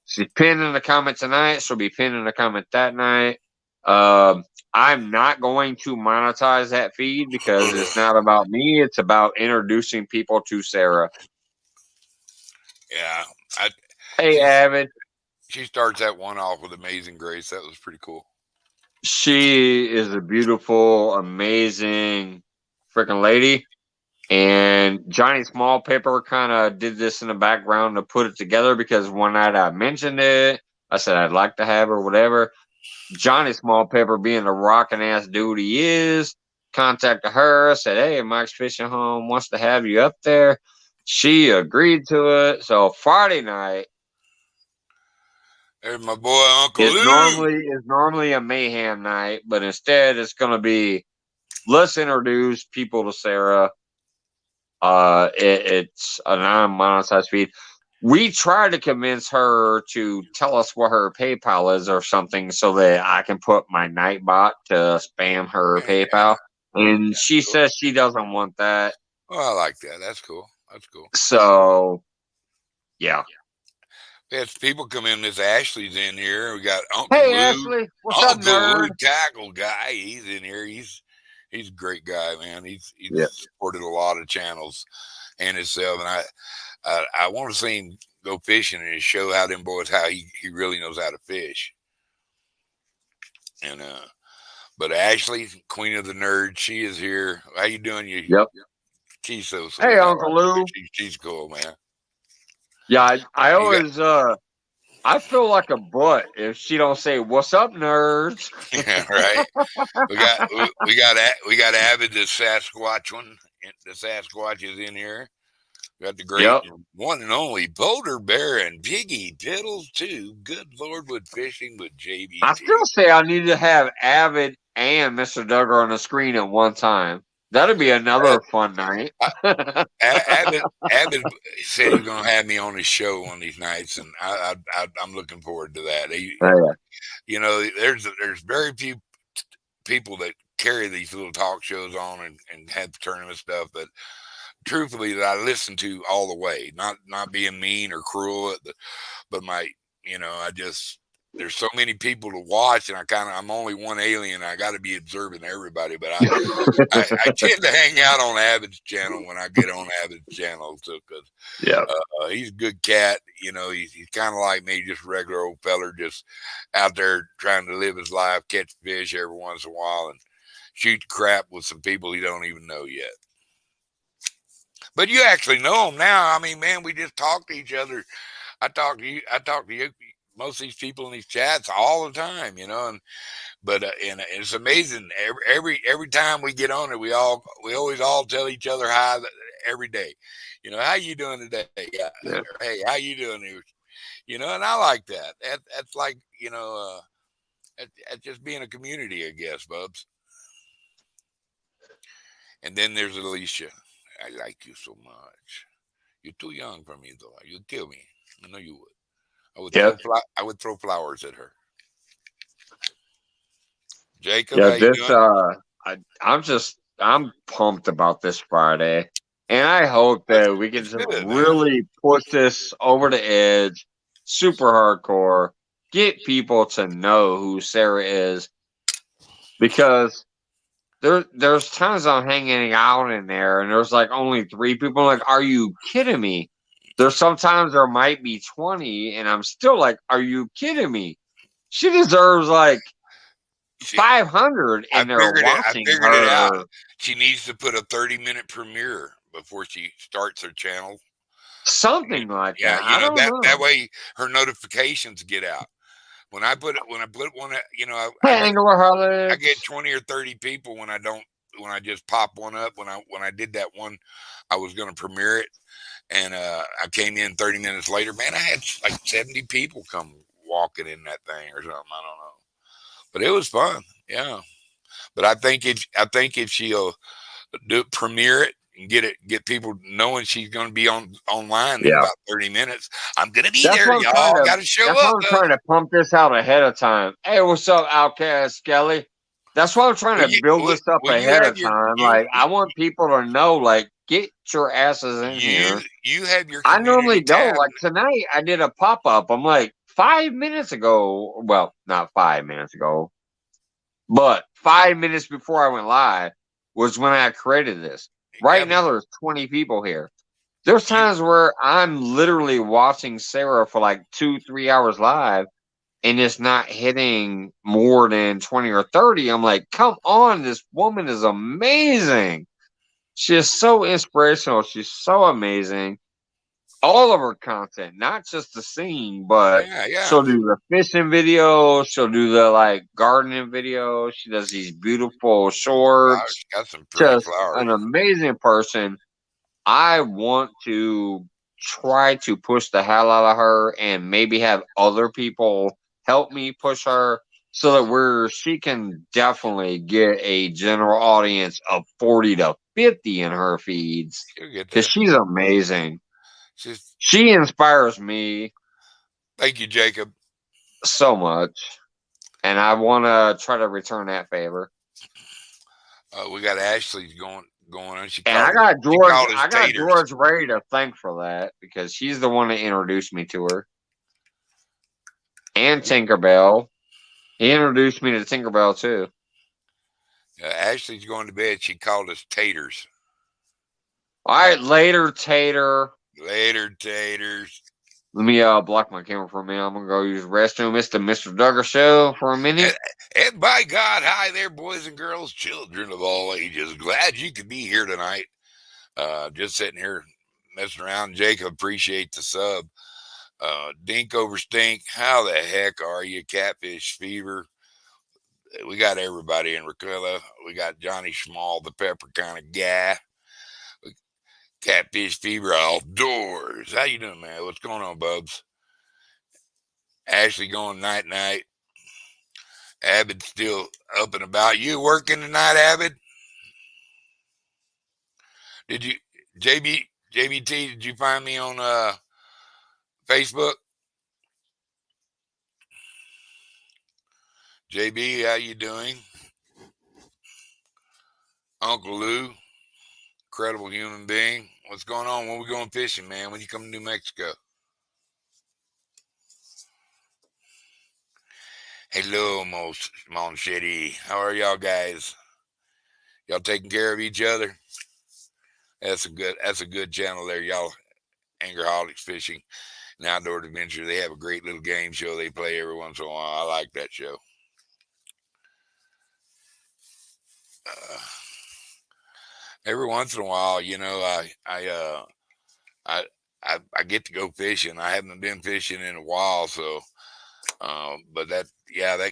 She's pinned in the comment tonight. She'll be pinned in the comment that night. I'm not going to monetize that feed because it's not about me. It's about introducing people to Sarah. Yeah, Hey, Avid. she starts that one off with Amazing Grace. That was pretty cool. She is a beautiful, amazing freaking lady. And Johnny Small Pepper kind of did this in the background to put it together because one night I mentioned it. I said I'd like to have her, whatever. Johnny Small Pepper, being the rocking ass dude he is, contacted her, said, hey, Mike's Fishing Home wants to have you up there. She agreed to it. So Friday night There's my boy Uncle is Lou. normally a mayhem night, but instead it's gonna be let's introduce people to Sarah. It's a non-monetized feed. We tried to convince her to tell us what her PayPal is or something so that I can put my Nightbot to spam her PayPal. And she says she doesn't want that. Oh, I like that. That's cool. That's cool. So, yeah. We had people come in. Miss Ashley's in here. We got Uncle Hey, Lou. Ashley. What's up, nerd? Tackle guy. He's in here. He's a great guy, man. He's Yeah. supported a lot of channels. and himself. And I want to see him go fishing and show how them boys how he really knows how to fish. And but Ashley, Queen of the Nerds, she is here. How you doing? Yep. She's so Hey, sweet. Uncle Lou. She's cool, man. Yeah, I You got always I feel like a butt if she don't say "What's up, nerds." yeah, right. We got Avid the Sasquatch one. The Sasquatch is in here. We got the great Yep. one and only Boulder Bear and Piggy Piddles too. Good Lord, with fishing with I JBT. still say I need to have Avid and Mr. Duggar on the screen at one time. That'd be another fun night. Avid said he's gonna have me on his show one of these nights, and I'm looking forward to that. Yeah. You know, there's very few people that carry these little talk shows on and have tournament stuff that truthfully that I listen to all the way, not being mean or cruel, but I just there's so many people to watch, and I'm only one alien. I got to be observing everybody, but I tend to hang out on Avid's channel when I get on Avid's channel too, because Yeah. he's a good cat. He's kind of like me, just a regular old feller, just out there trying to live his life, catch fish every once in a while, and shoot crap with some people he don't even know yet. But you actually know them now. I mean, man, we just talk to each other. I talk to you. Most of these people in these chats all the time, but it's amazing. Every time we get on it, we always all tell each other hi every day. How you doing today? Yeah. Yeah. Hey, how you doing? And I like that. That's like that's just being a community, I guess, Bubs. And then there's Alicia. I like you so much. You're too young for me, though. You'd kill me. I know you would. Yeah. I would throw flowers at her. Jacob, Yeah. how you This doing? I'm pumped about this Friday, and I hope that we can It's just good, man. really push this over the edge, super hardcore, get people to know who Sarah is, because there's times I'm hanging out in there and there's like only 3 people. I'm like, are you kidding me? There's sometimes there might be 20, and I'm still like, are you kidding me? She deserves like 500, and they're I watching figured it out. her. She needs to put a 30-minute premiere before she starts her channel. Something like Yeah, that. I don't know. that way her notifications get out. When I put one, I get 20 or 30 people when I just pop one up. When I did that one, I was going to premiere it, and I came in 30 minutes later. Man, I had like 70 people come walking in that thing or something. I don't know, but it was fun. Yeah, but I think if she'll premiere it and get people knowing she's going to be online in Yeah. about 30 minutes, I'm going to be That's there, what I'm trying y'all. to. Got to show That's why up. I'm trying to pump this out ahead of time. Hey, what's up, Outcast Skelly? That's why I'm trying to build this up Well, you ahead have of time. Like, I want people to know, like, get your asses in here. you have your I community normally don't. tab. Like tonight, I did a pop up. I'm like 5 minutes ago. Well, not 5 minutes ago, but 5 minutes before I went live was when I created this. Right Yeah, now, there's 20 people here. There's times where I'm literally watching Sarah for like 2-3 hours live, and it's not hitting more than 20 or 30. I'm like, come on, this woman is amazing. She is so inspirational. She's so amazing. All of her content, not just the singing, but yeah. she'll do the fishing videos. She'll do the like gardening videos. She does these beautiful shorts. She got some pretty Just flowers. an amazing person. I want to try to push the hell out of her and maybe have other people help me push her so that she can definitely get a general audience of 40 to 50 in her feeds, She'll get because there. she's amazing. She inspires me Thank you, Jacob. so much, and I want to try to return that favor. We got Ashley going on. And I got George ready to thank for that, because he's the one that introduced me to her. And Tinkerbell. He introduced me to Tinkerbell too. Ashley's going to bed. She called us taters. All right, later, Tater. Later, taters. Let me block my camera for a minute. I'm gonna go use the restroom. It's the Mr. Duggar show for a minute. And by God, hi there, boys and girls, children of all ages. Glad you could be here tonight. Just sitting here messing around. Jacob, appreciate the sub. Dink over stink. How the heck are you? Catfish fever. We got everybody in Raquilla. We got Johnny Schmall, the pepper kind of guy. Catfish fever outdoors. How you doing, man? What's going on, Bubs? Ashley going night night. Abed's still up and about. You working tonight, Abed? Did you, JBT? Did you find me on Facebook? JB, how you doing? Uncle Lou, incredible human being. What's going on? When we going fishing, man? When you come to New Mexico? Hello, Monchetti. How are y'all guys? Y'all taking care of each other? That's a good channel there, y'all. Angerholics Fishing and Outdoor Adventure. They have a great little game show they play every once in a while. I like that show. Every once in a while, you know, I get to go fishing. I haven't been fishing in a while, so but that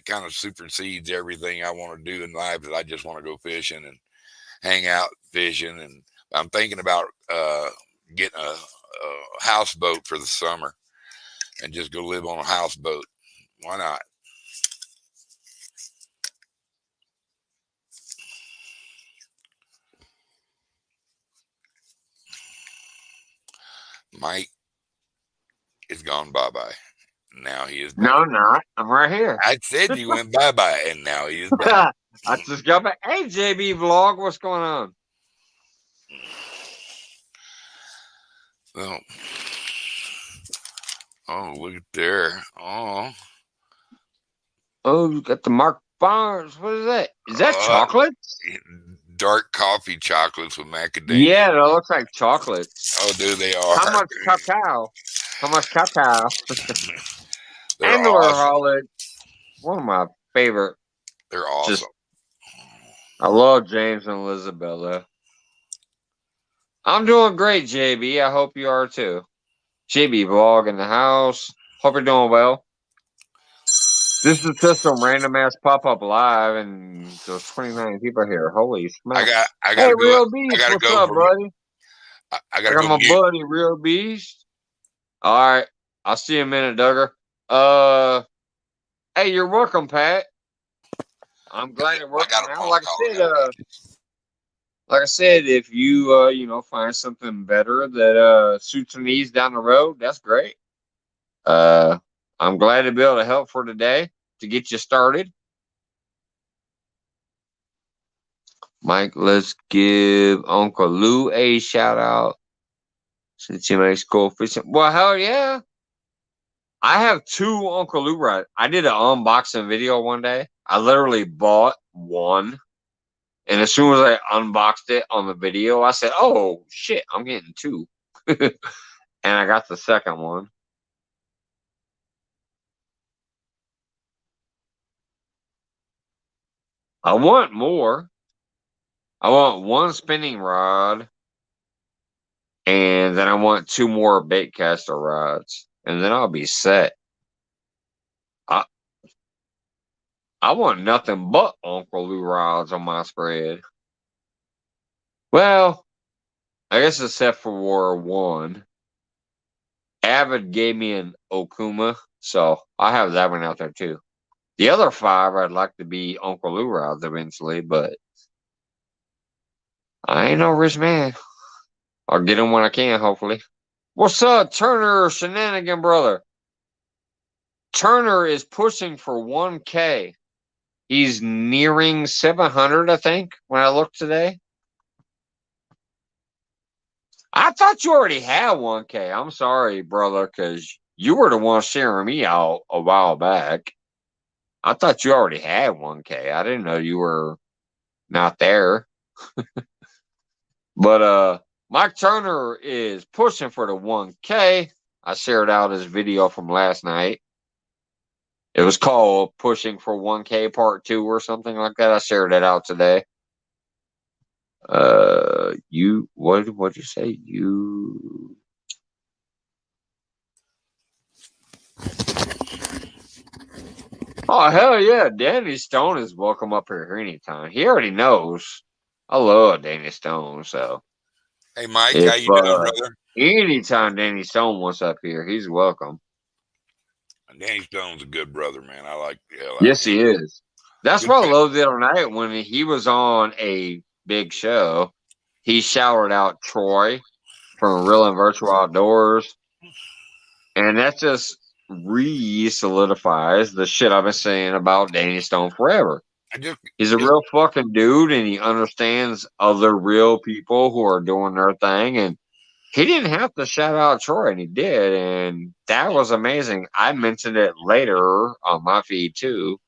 kind of supersedes everything I want to do in life. That I just want to go fishing and hang out fishing, and I'm thinking about getting a houseboat for the summer and just go live on a houseboat. Why not? Mike is gone bye-bye. Now he is back. No, I'm not. I'm right here. I said you went bye-bye, and now he is back. I just got back. Hey, JB Vlog, what's going on? Well, oh, look at there. Oh, you got the Mark Barnes. What is that? Is that chocolate? Dark coffee chocolates with macadamia. Yeah, that looks like chocolate. Oh, dude, they are. How much cacao? How much cacao? They're Angler awesome. Holic. One of my favorite. They're awesome. I love James and Elizabeth. I'm doing great, JB. I hope you are too. JB Vlog in the house. Hope you're doing well. This is just some random ass pop up live, and there's 29 people here. Holy smack! I got. Hey, Real Beast, what's up, buddy? I got my buddy, Real Beast. All right, I'll see you in a minute, Duggar. Hey, you're welcome, Pat. I'm glad you're working out. Like I said, if you find something better that suits your needs down the road, that's great. I'm glad to be able to help for today to get you started. Mike, let's give Uncle Lou a shout out since he makes go fishing. Well, hell yeah. I have 2 Uncle Lou rods. I did an unboxing video one day. I literally bought one. And as soon as I unboxed it on the video, I said, oh, shit, I'm getting 2. And I got the second one. I want more. I want 1 spinning rod. And then I want 2 more baitcaster rods. And then I'll be set. I want nothing but Uncle Lou rods on my spread. Well, I guess except for 1. Avid gave me an Okuma, so I have that one out there too. The other 5 I'd like to be Uncle Lou rods eventually, but I ain't no rich man. I'll get them when I can, hopefully. What's up, Turner Shenanigan brother? Turner is pushing for 1K. He's nearing 700, I think, when I looked today. I thought you already had 1K. I'm sorry, brother, because you were the one sharing me out a while back. I thought you already had 1K. I didn't know you were not there. But Mike Turner is pushing for the 1K. I shared out his video from last night. It was called Pushing for 1K Part 2 or something like that. I shared it out today. What'd you say? Oh, hell yeah. Danny Stone is welcome up here anytime. He already knows. I love Danny Stone, so. Hey, Mike, If how you doing, brother? anytime Danny Stone wants up here, he's welcome. Danny Stone's a good brother, man. I like the hell out Yes, of him. he is. That's Good what I pick. loved the other night when he was on a big show. He shouted out Troy from Real and Virtual Outdoors. And that just re-solidifies the shit I've been saying about Danny Stone forever. He's a real fucking dude, and he understands other real people who are doing their thing. And he didn't have to shout out Troy, and he did. And that was amazing. I mentioned it later on my feed, too,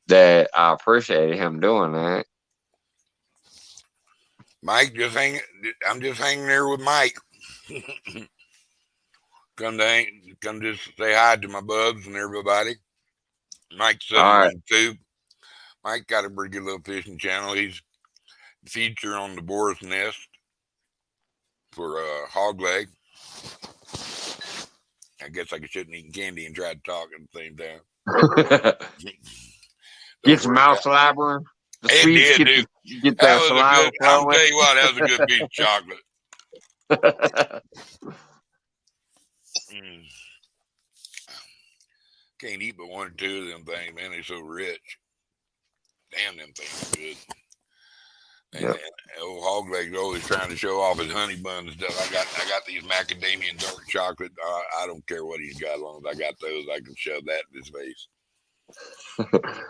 that I appreciated him doing that. Mike, I'm just hanging there with Mike. come just say hi to my bubs and everybody. Mike's 712. Mike got a pretty good little fishing channel. He's feature on the Boar's Nest for hog leg. I guess I shouldn't eat candy and try to talk at the same time. Get your mouth slobbering. The sweets did, dude. Get that saliva flowing. I'll tell you what, that was a good piece of chocolate. Can't eat but one or two of them things, man. They're so rich. Damn, them things are good. Yep. Old hog legs always trying to show off his honey bun and stuff. I got these macadamia and dark chocolate. I don't care what he's got, as long as I got those, I can shove that in his face.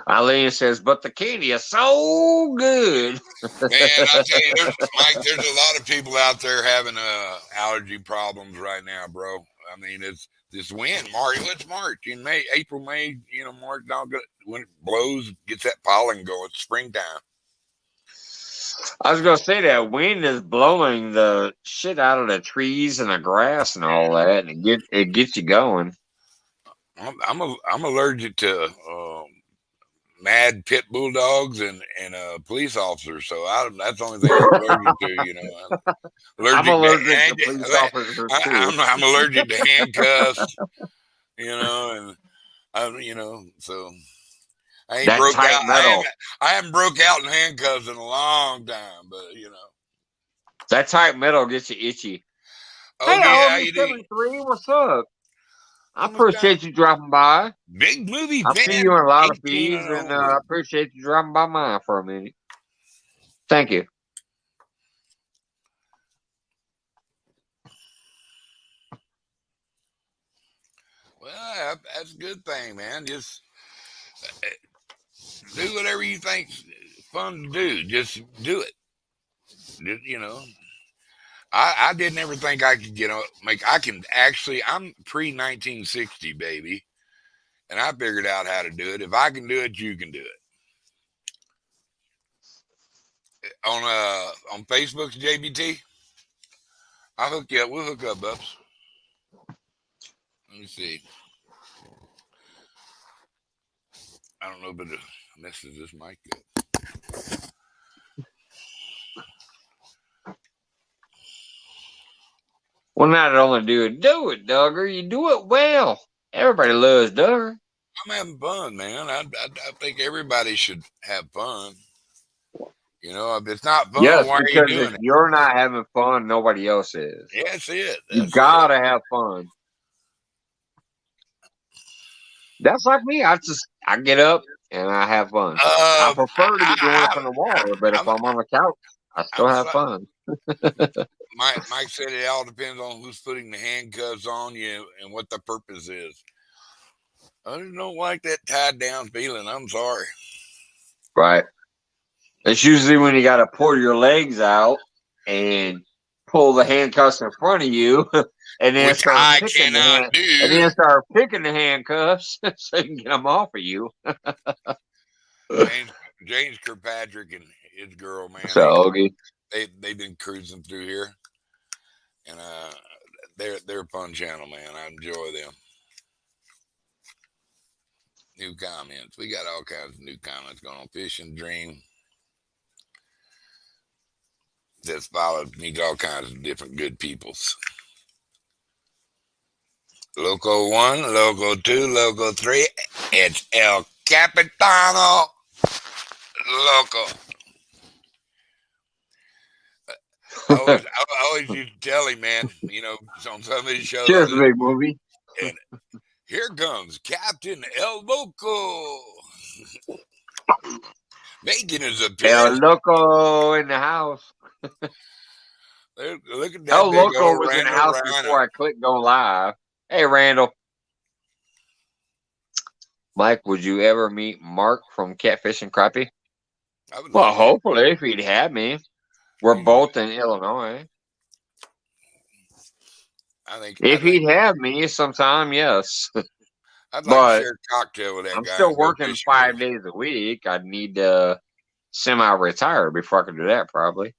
Eileen says, but the candy is so good. Man, I tell you, Mike, there's a lot of people out there having allergy problems right now, bro. I mean, it's this wind, March. It's March in May, April, May. March. When it blows, gets that pollen going. It's springtime. I was gonna say that wind is blowing the shit out of the trees and the grass and all that, and it gets you going. I'm allergic to mad pit bulldogs and police officers, so that's the only thing I'm allergic to. I'm allergic to police officers too. I'm allergic to handcuffs, and so I ain't broke out. Metal. I haven't broke out in handcuffs in a long time, but that tight metal gets you itchy. Oh, hey, how you doing? What's up? I appreciate you dropping by. Big movie I see you in a lot of feeds, and I appreciate you dropping by mine for a minute. Thank you. Well, that's a good thing, man. Just do whatever you think's fun to do. Just do it. I didn't ever think I could I'm pre-1960, baby. And I figured out how to do it. If I can do it, you can do it. On Facebook's JBT, I'll hook you up. We'll hook up, Bubs. Let me see. I don't know, but the message this mic up. Well, not only do it, Duggar. You do it well. Everybody loves Duggar. I'm having fun, man. I think everybody should have fun. If it's not fun, yes, why are you doing it? You're not having fun, nobody else is. Yeah, that's it. You gotta have fun. That's like me. I get up and I have fun. I prefer to be doing it from the water, but if I'm on the couch, I still have fun. Mike said it all depends on who's putting the handcuffs on you and what the purpose is. I don't like that tied down feeling. I'm sorry. Right. It's usually when you got to pull your legs out and pull the handcuffs in front of you, and then start picking the handcuffs so you can get them off of you. James Kirkpatrick and his girl, man. So, they've been cruising through here. And they're a fun channel, man. I enjoy them. New comments. We got all kinds of new comments going on. Fish and Dream. Just followed me, all kinds of different good peoples. Loco 1, Loco 2, Loco 3. It's El Capitano Loco. I always used to tell him, man, you know, on some of his shows. Cheers, big movie. And here comes Captain El Loco. Making his appearance. El Loco in the house. Look at that El big Loco old was in the Randall house Rhino. before I clicked go live. Hey, Randall. Mike, would you ever meet Mark from Catfish and Crappie? Well, hopefully, if he'd have me. We're both in Illinois. I think if he'd have me sometime, yes. I'd like But to share a cocktail with that I'm guy. still and go working fishing 5 with him. days a week. I'd need to semi-retire before I could do that, probably.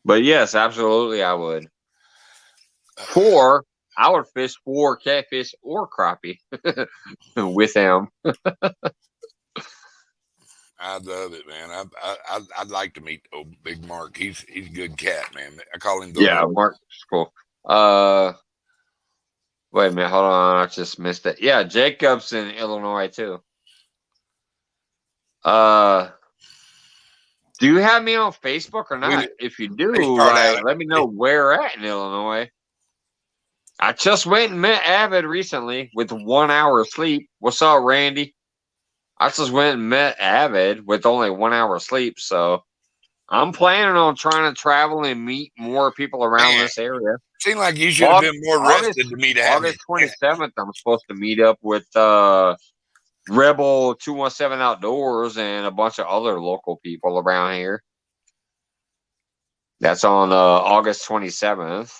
But yes, absolutely, I would. I would fish for catfish or crappie with him. I love it, man. I'd like to meet old Big Mark. He's a good cat, man. I call him the Yeah, Lord. Mark's cool. Wait a minute, hold on, I just missed it. Yeah, Jacob's in Illinois too. Do you have me on Facebook or not? If you do, let me know where at in Illinois. I just went and met Avid recently with 1 hour of sleep. What's up, Randy? I just went and met Avid with only 1 hour of sleep, so I'm planning on trying to travel and meet more people around this area. Seemed like you should have been more rested to meet Avid. August 27th, I'm supposed to meet up with Rebel 217 Outdoors and a bunch of other local people around here. That's on August 27th.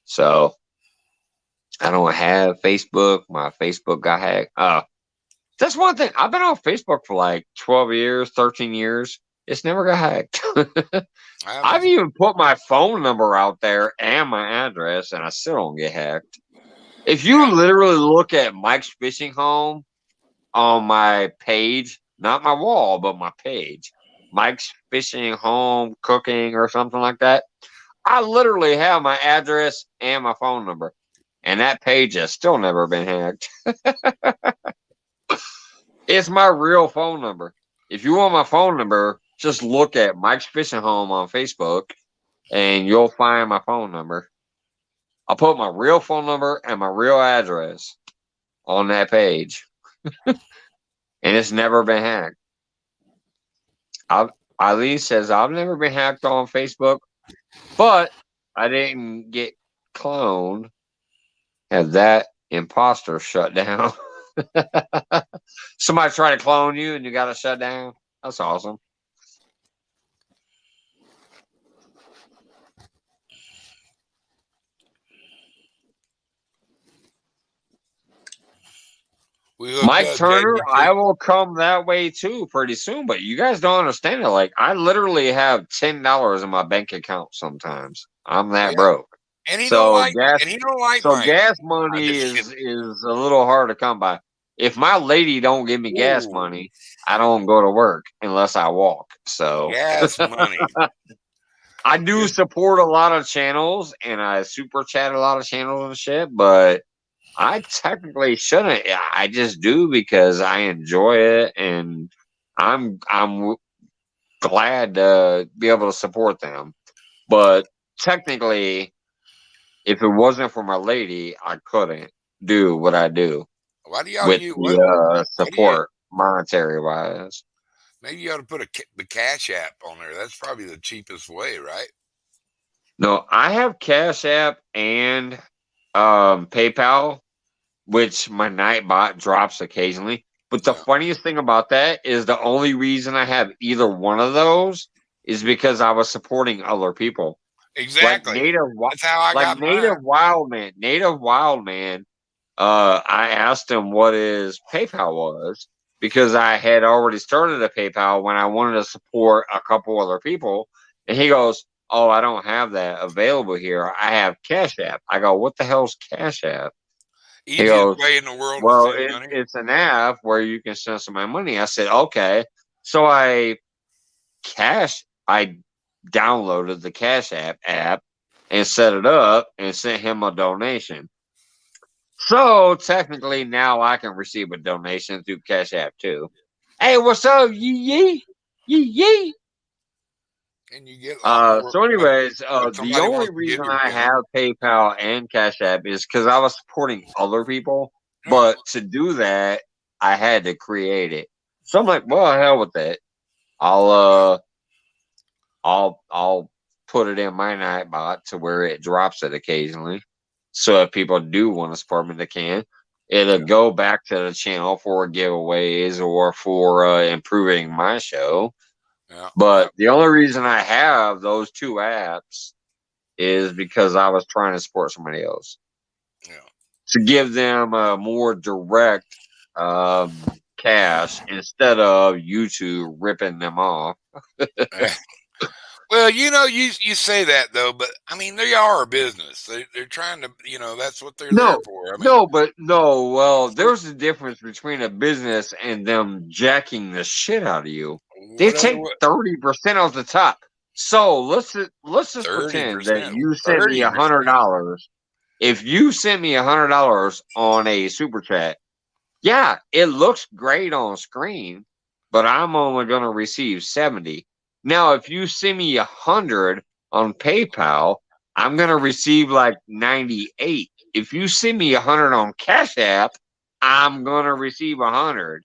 So I don't have Facebook. My Facebook got hacked. That's one thing. I've been on Facebook for like 12 years, 13 years. It's never got hacked. I've even put my phone number out there and my address, and I still don't get hacked. If you literally look at Mike's Fishing Home on my page, not my wall, but my page, Mike's Fishing Home Cooking or something like that, I literally have my address and my phone number. And that page has still never been hacked. It's my real phone number. If you want my phone number, just look at Mike's Fishing Home on Facebook and you'll find my phone number. I'll put my real phone number and my real address on that page. And it's never been hacked. Eileen says, I've never been hacked on Facebook, but I didn't get cloned. Had that imposter shut down. Somebody try to clone you and you got to shut down. That's awesome. Mike Turner, I will come that way too pretty soon, but you guys don't understand it. Like, I literally have $10 in my bank account sometimes. I'm that broke. And he don't like gas money is a little hard to come by. If my lady don't give me gas money, I don't go to work unless I walk. So gas money. I do support a lot of channels and I super chat a lot of channels and shit, but I technically shouldn't. I just do because I enjoy it and I'm glad to be able to support them. But technically, if it wasn't for my lady, I couldn't do what I do. Why do y'all with support monetary wise? Maybe you ought to put the Cash App on there. That's probably the cheapest way, right? No, I have Cash App and PayPal, which my Nightbot drops occasionally. But the funniest thing about that is the only reason I have either one of those is because I was supporting other people. Exactly. That's how I got Native Wildman. Native Wildman. I asked him what his PayPal was because I had already started a PayPal when I wanted to support a couple other people, and he goes, "Oh, I don't have that available here. I have Cash App." I go, "What the hell's Cash App?" He Easiest goes, way in the world to "Well, send money. it's an app where you can send some money." I said, "Okay." So I downloaded the Cash App and set it up and sent him a donation. So technically now I can receive a donation through Cash App too. Hey, what's up? Yee yee yee. And you get a lot more So anyways, when the somebody only wants to give reason your I penny. have PayPal and Cash App is because I was supporting other people, Yeah. but to do that, I had to create it. So I'm like, well, hell with that. I'll I'll put it in my Nightbot to where it drops it occasionally. So if people do want to support me, they can. It'll Yeah. go back to the channel for giveaways or for improving my show. Yeah. But the only reason I have those two apps is because I was trying to support somebody else Yeah. to give them a more direct cash instead of YouTube ripping them off. Yeah. Well, you say that though, but I mean, they are a business. They're trying to, that's what they're there No, for. I mean, no, but no. Well, there's a difference between a business and them jacking the shit out of you. They what other take what? 30% off the top. So let's just Thirty pretend that percent. you sent me 30%. $100. If you sent me $100 on a super chat, yeah, it looks great on screen, but I'm only going to receive 70. Now, if you send me 100 on PayPal, I'm going to receive like 98. If you send me 100 on Cash App, I'm going to receive 100.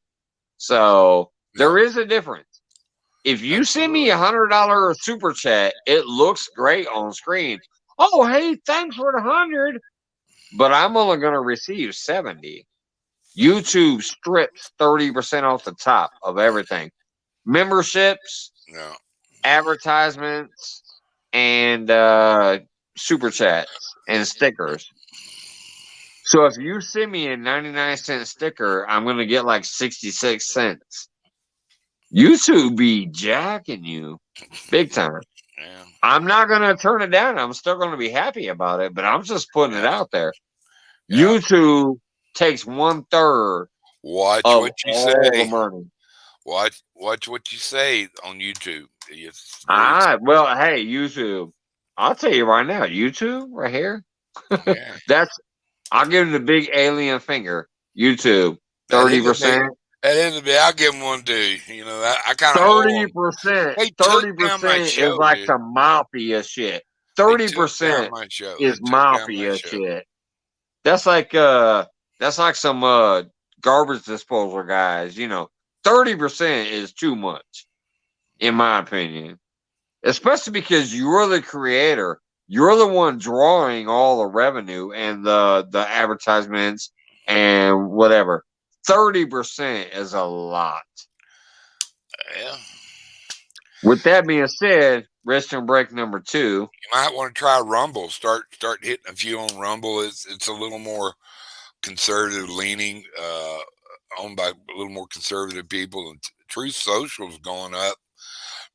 So Yep. there is a difference. If you send me Absolutely. $100 super chat, it looks great on screen. Oh, hey, thanks for the 100, but I'm only going to receive 70. YouTube strips 30% off the top of everything. Memberships, Yeah. advertisements, and super chats and stickers. So if you send me a 99-cent sticker, I'm going to get like 66 cents. YouTube be jacking you big time. Yeah. I'm not going to turn it down. I'm still going to be happy about it, but I'm just putting it Yeah. out there. Yeah. YouTube takes 1/3 Watch of what you all the say. money. Watch what you say on YouTube. It's All very right. Well, hey, YouTube. I'll tell you right now, YouTube right here. yeah. That's I'll give him the big alien finger. YouTube, That is a big. 30%. That is a big. I'll give him one too. I kind of owe Thirty them. percent. They took down my 30% is show, like dude. some mafia shit. They Thirty took down percent my show. They is took down my mafia show. shit. That's like some garbage disposal guys. 30% is too much, in my opinion. Especially because you're the creator. You're the one drawing all the revenue and the advertisements and whatever. 30% is a lot. Yeah. With that being said, restroom break number 2. You might want to try Rumble. Start hitting a few on Rumble. It's a little more conservative leaning, owned by a little more conservative people. And Truth Social's going up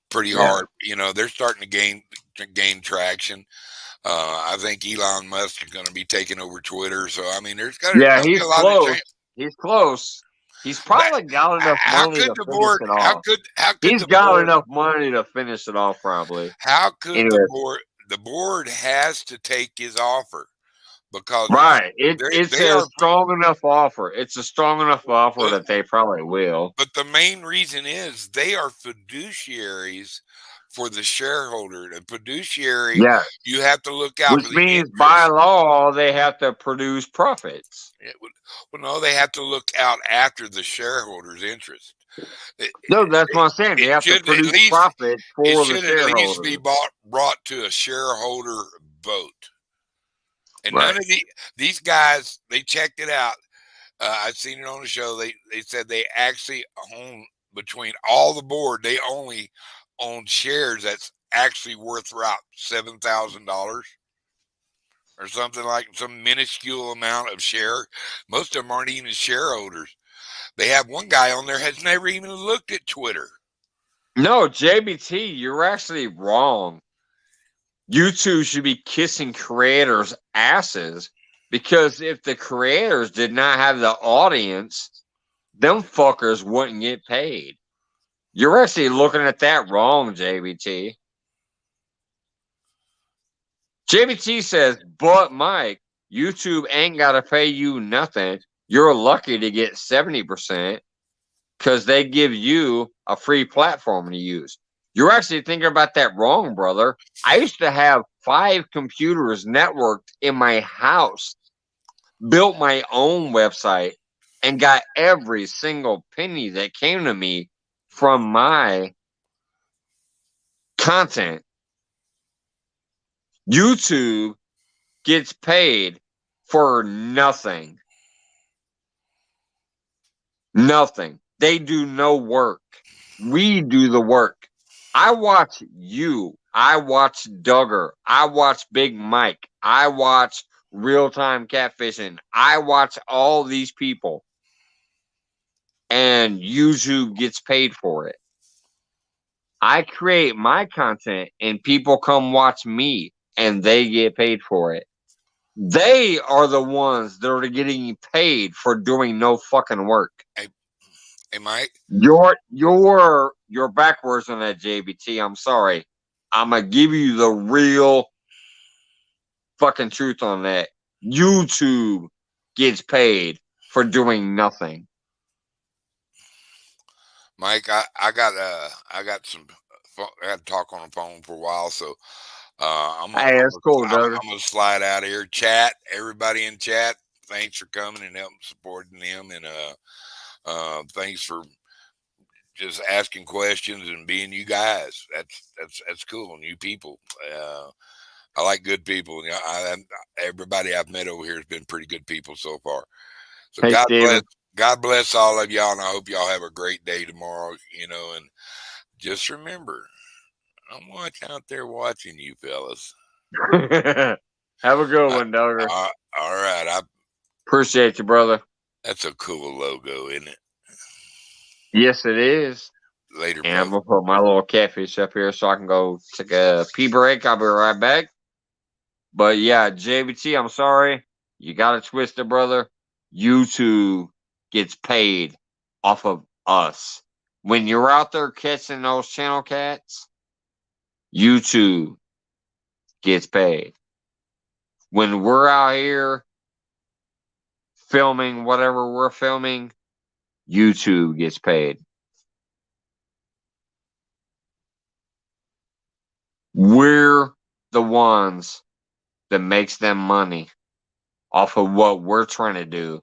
pretty Yeah. hard. They're starting to gain traction. I think Elon Musk is going to be taking over Twitter. So I mean, there's got Yeah, to be he's a lot of close. change. He's close. He's But probably got enough how money could to the finish board? it off. How could He's the got board? enough money to finish it off, probably. How could the Anyways, board? The board has to take his offer because right. they It's they a are. strong enough offer. It's a strong enough offer that they probably will. But the main reason is they are fiduciaries for the shareholder. The fiduciary, Yes. you have to look out Which for the means by interest. law they have to produce profits. Well, no, they have to look out after the shareholder's interest. It, No, that's what I'm saying. They it have to should at produce least profit for the be shareholders. brought to a shareholder vote. And none Right. of these guys, they checked it out. I've seen it on the show. They said they actually own between all the board. They only own shares that's actually worth about $7,000 or something, like some minuscule amount of share. Most of them aren't even shareholders. They have one guy on there has never even looked at Twitter. No, JBT, you're actually wrong. YouTube should be kissing creators' asses, because if the creators did not have the audience, them fuckers wouldn't get paid. You're actually looking at that wrong, JBT. JBT says, but Mike, YouTube ain't got to pay you nothing. You're lucky to get 70% because they give you a free platform to use. You're actually thinking about that wrong, brother. I used to have 5 computers networked in my house, built my own website, and got every single penny that came to me from my content. YouTube gets paid for nothing. Nothing. They do no work. We do the work. I watch you. I watch Duggar. I watch Big Mike. I watch Real Time Catfishing. I watch all these people. And YouTube gets paid for it. I create my content and people come watch me and they get paid for it. They are the ones that are getting paid for doing no fucking work. Hey, Mike. You're backwards on that, JBT. I'm sorry. I'm gonna give you the real fucking truth on that. YouTube gets paid for doing nothing. Mike, I got some. I had to talk on the phone for a while, so I'm gonna slide out of here. Chat, everybody in chat, thanks for coming and helping supporting them, and thanks for just asking questions and being you guys. That's cool. New people. I like good people. You know, everybody I've met over here has been pretty good people so far. So hey, God bless all of y'all, and I hope y'all have a great day tomorrow. You know, and just remember, I'm out there watching you fellas. Have a good one, Duggar. All right. I appreciate you, brother. That's a cool logo, isn't it? Yes, it is. Later, and I'm gonna put my little catfish up here so I can go take a pee break. I'll be right back. But yeah, JBT, I'm sorry. You got it twisted, brother. YouTube gets paid off of us. When you're out there catching those channel cats, YouTube gets paid. When we're out here filming whatever we're filming, YouTube gets paid. We're the ones that makes them money off of what we're trying to do.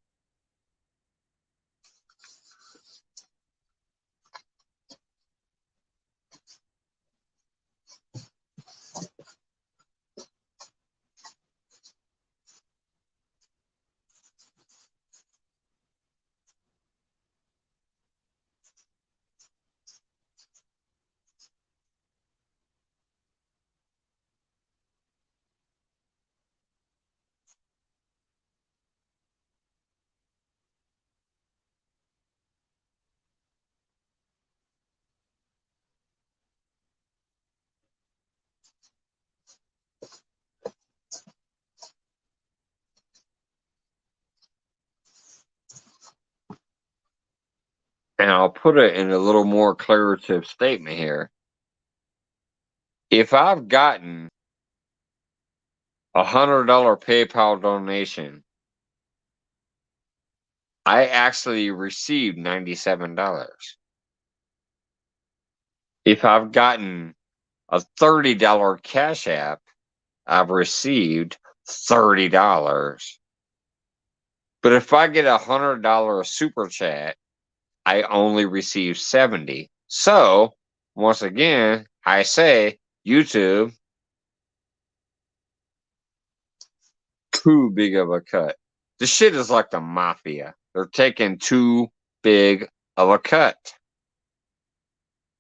And I'll put it in a little more declarative statement here. If I've gotten $100 PayPal donation, I actually received $97. If I've gotten a $30 Cash App, I've received $30. But if I get a $100 Super Chat, I only receive 70. So, once again, I say, YouTube, too big of a cut. This shit is like the mafia. They're taking too big of a cut.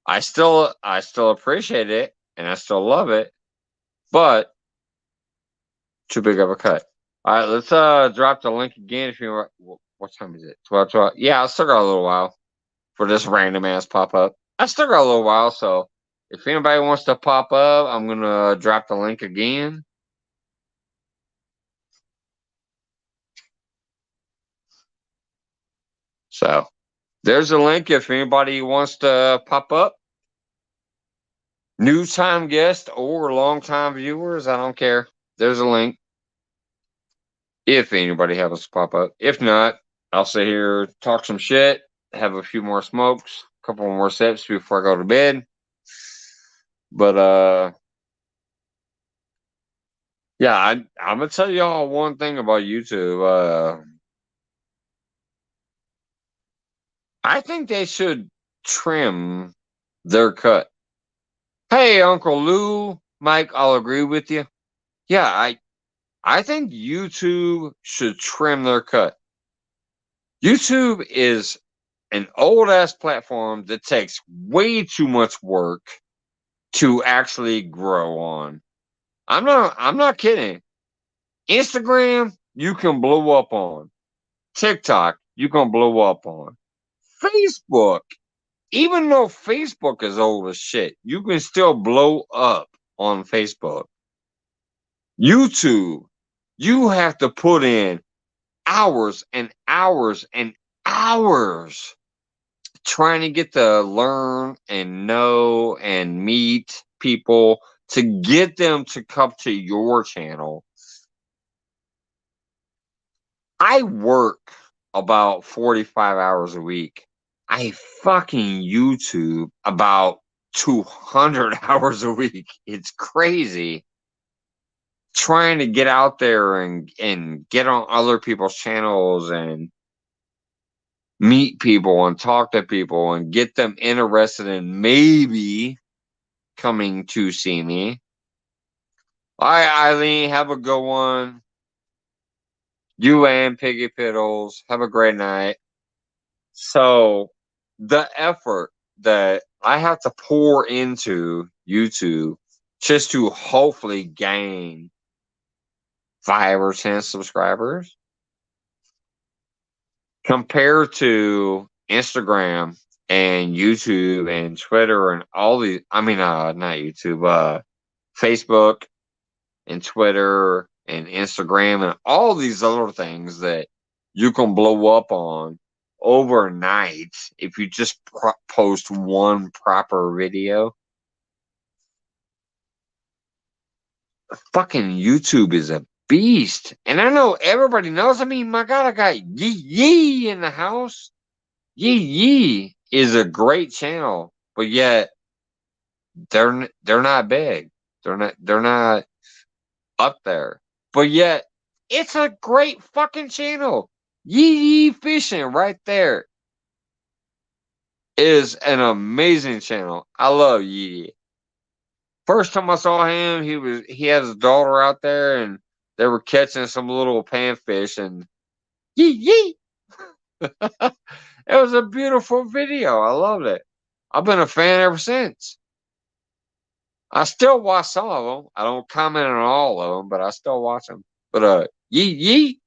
I still appreciate it and I still love it, but too big of a cut. All right, let's drop the link again if you want. What time is it? 12. Yeah, I still got a little while for this random ass pop up. I still got a little while, so If anybody wants to pop up, I'm gonna drop the link again. So there's a link if anybody wants to pop up. New time guest or long time viewers, I don't care. There's a link. If anybody happens to pop up. If not, I'll sit here, talk some shit, have a few more smokes, a couple more sips before I go to bed. But yeah, I'm gonna tell y'all one thing about YouTube. I think they should trim their cut. Hey, Uncle Lou, Mike, I'll agree with you. Yeah, I think YouTube should trim their cut. YouTube is an old ass platform that takes way too much work to actually grow on. I'm not kidding. Instagram, you can blow up on. TikTok, you can blow up on. Facebook, even though Facebook is old as shit, you can still blow up on Facebook. YouTube, you have to put in hours and hours and hours trying to get to learn and know and meet people to get them to come to your channel. I work about 45 hours a week. I fucking YouTube about 200 hours a week. It's crazy. Trying to get out there and get on other people's channels and meet people and talk to people and get them interested in maybe coming to see me. All right, Eileen, have a good one. You and Piggy Piddles, have a great night. So, the effort that I have to pour into YouTube just to hopefully gain 5 or 10 subscribers compared to Instagram and YouTube and Twitter and all these, I mean, not YouTube, Facebook and Twitter and Instagram and all these other things that you can blow up on overnight if you just post one proper video. Fucking YouTube is a beast. And I know everybody knows. I mean, my God, I got Yee Yee in the house. Yee Yee is a great channel, but yet they're not big. They're not up there. But yet it's a great fucking channel. Yee Yee Fishing right there is an amazing channel. I love Yee Yee. First time I saw him, he had his daughter out there and they were catching some little panfish and yee yee. It was a beautiful video. I loved it. I've been a fan ever since. I still watch some of them. I don't comment on all of them, but I still watch them. But yee yee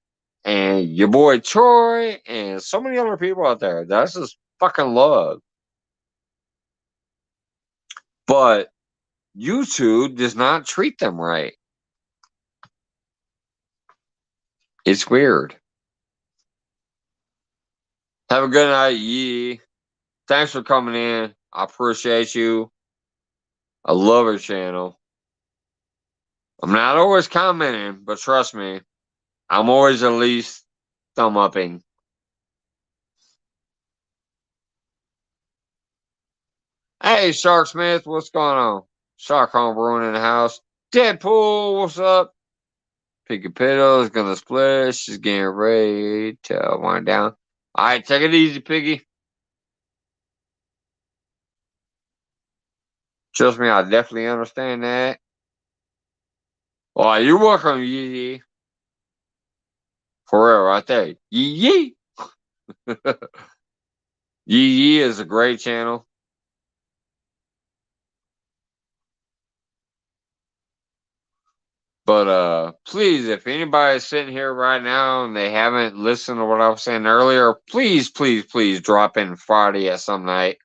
and your boy Troy and so many other people out there. That's just fucking love. But YouTube does not treat them right. It's weird. Have a good night, Yee. Thanks for coming in. I appreciate you. I love your channel. I'm not always commenting, but trust me, I'm always at least thumb upping. Hey, Shark Smith, what's going on? Shark Homebrewing in the house. Deadpool, what's up? Piggy Piddle is gonna split. She's getting ready to wind down. All right, take it easy, Piggy. Trust me, I definitely understand that. Well, you're welcome, Yee Yee. For real, right there. Yee Yee. Yee Yee is a great channel. But please, if anybody's sitting here right now and they haven't listened to what I was saying earlier, please, please, please drop in Friday at some night.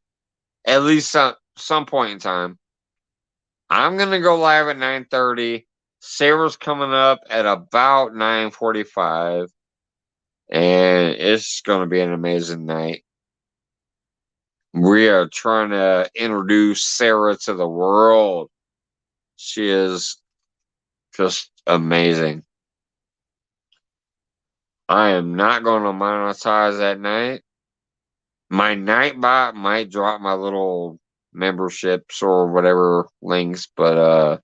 At least some point in time. I'm gonna go live at 9:30. Sarah's coming up at about 9:45, and it's gonna be an amazing night. We are trying to introduce Sarah to the world. She is just amazing. I am not going to monetize that night. My Nightbot might drop my little memberships or whatever links, but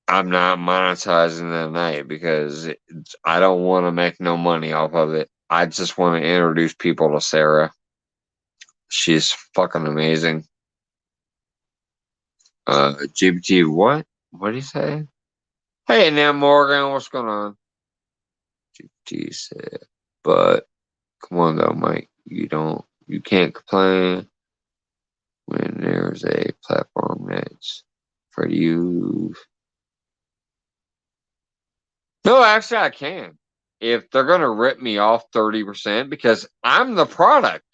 I'm not monetizing that night because I don't want to make no money off of it. I just want to introduce people to Sarah. She's fucking amazing. GPT, what? What did he say? Hey, now Morgan, what's going on? GPT said, but come on though, Mike. You can't complain when there's a platform that's for you. No, actually, I can. If they're gonna rip me off 30% because I'm the product.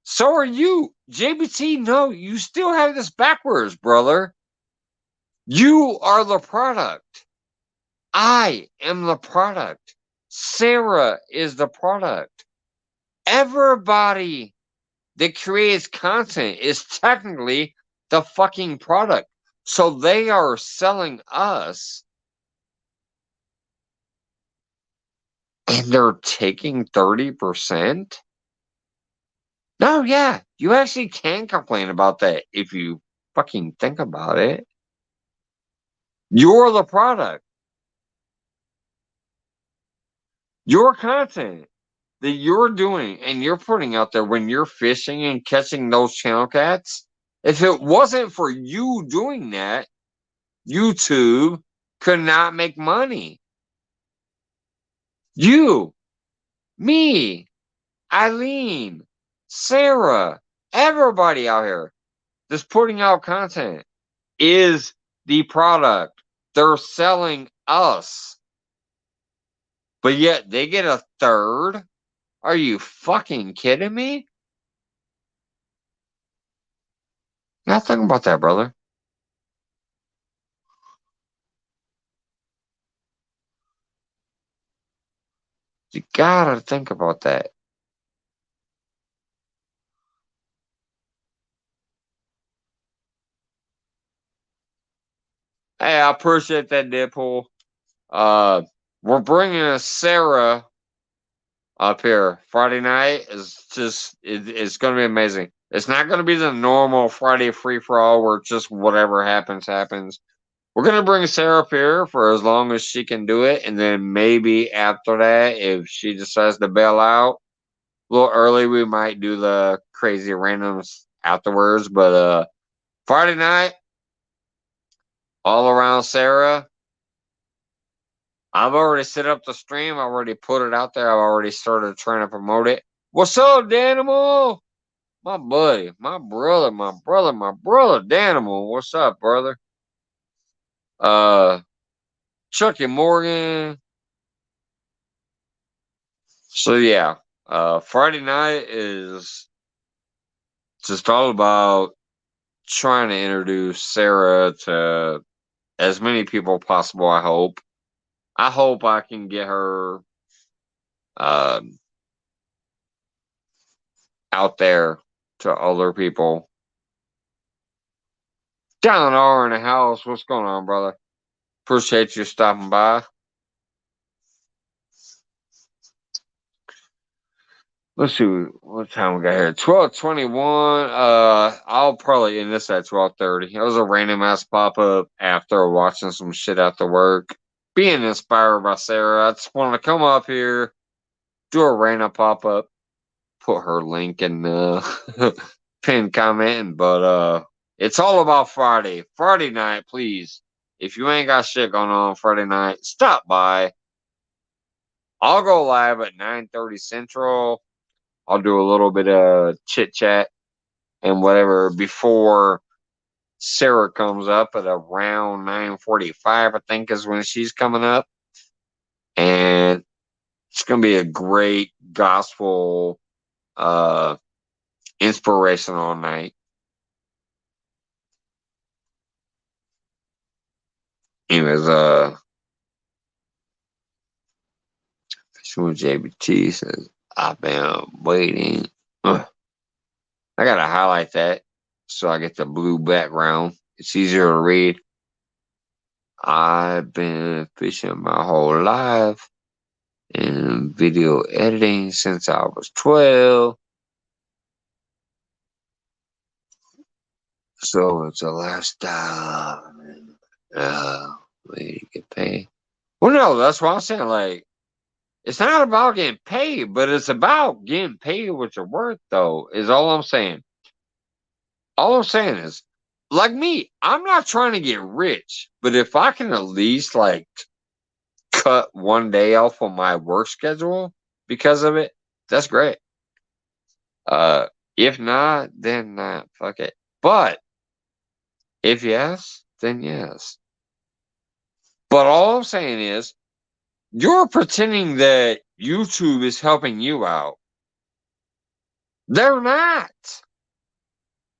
So are you, JBT. No, you still have this backwards, brother. You are the product. I am the product. Sarah is the product. Everybody that creates content is technically the fucking product. So they are selling us and they're taking 30%. No, yeah, you actually can complain about that if you fucking think about it. You're the product. Your content that you're doing and you're putting out there when you're fishing and catching those channel cats, if it wasn't for you doing that, YouTube could not make money. You, me, Eileen, Sarah, everybody out here that's putting out content is the product. They're selling us. But yet they get a third? Are you fucking kidding me? Not thinking about that, brother. You gotta think about that. Hey, I appreciate that, Deadpool. Uh, we're bringing Sarah up here Friday night. It's going to be amazing. It's not going to be the normal Friday free for all where just whatever happens happens. We're going to bring Sarah up here for as long as she can do it, and then maybe after that, if she decides to bail out a little early, we might do the crazy randoms afterwards. But Friday night, all around Sarah. I've already set up the stream. I already put it out there. I've already started trying to promote it. What's up, Danimal? My buddy, my brother, Danimal. What's up, brother? Chucky Morgan. So yeah, Friday night is just all about trying to introduce Sarah to as many people possible. I hope. I hope I can get her out there to other people. Down R in the house. What's going on, brother? Appreciate you stopping by. Let's see what time we got here. 12:21. I'll probably end this at 12:30. It was a random ass pop up after watching some shit after work. Being inspired by Sarah. I just wanted to come up here, do a random pop up, put her link in the pinned comment. But it's all about Friday. Friday night, please. If you ain't got shit going on Friday night, stop by. I'll go live at 9:30 Central. I'll do a little bit of chit chat and whatever before Sarah comes up at around 9:45. I think is when she's coming up, and it's gonna be a great gospel, inspirational night. Anyways, JBT says, I've been waiting. Ugh. I gotta highlight that so I get the blue background. It's easier to read. I've been fishing my whole life and video editing since I was 12. So it's a lifestyle. Way to get paid. Well, no, that's what I'm saying. Like, it's not about getting paid, but it's about getting paid what you're worth, though, is all I'm saying. All I'm saying is, like me, I'm not trying to get rich, but if I can at least, like, cut one day off of my work schedule because of it, that's great. If not, then not. Fuck it. But if yes, then yes. But all I'm saying is, you're pretending that YouTube is helping you out. They're not.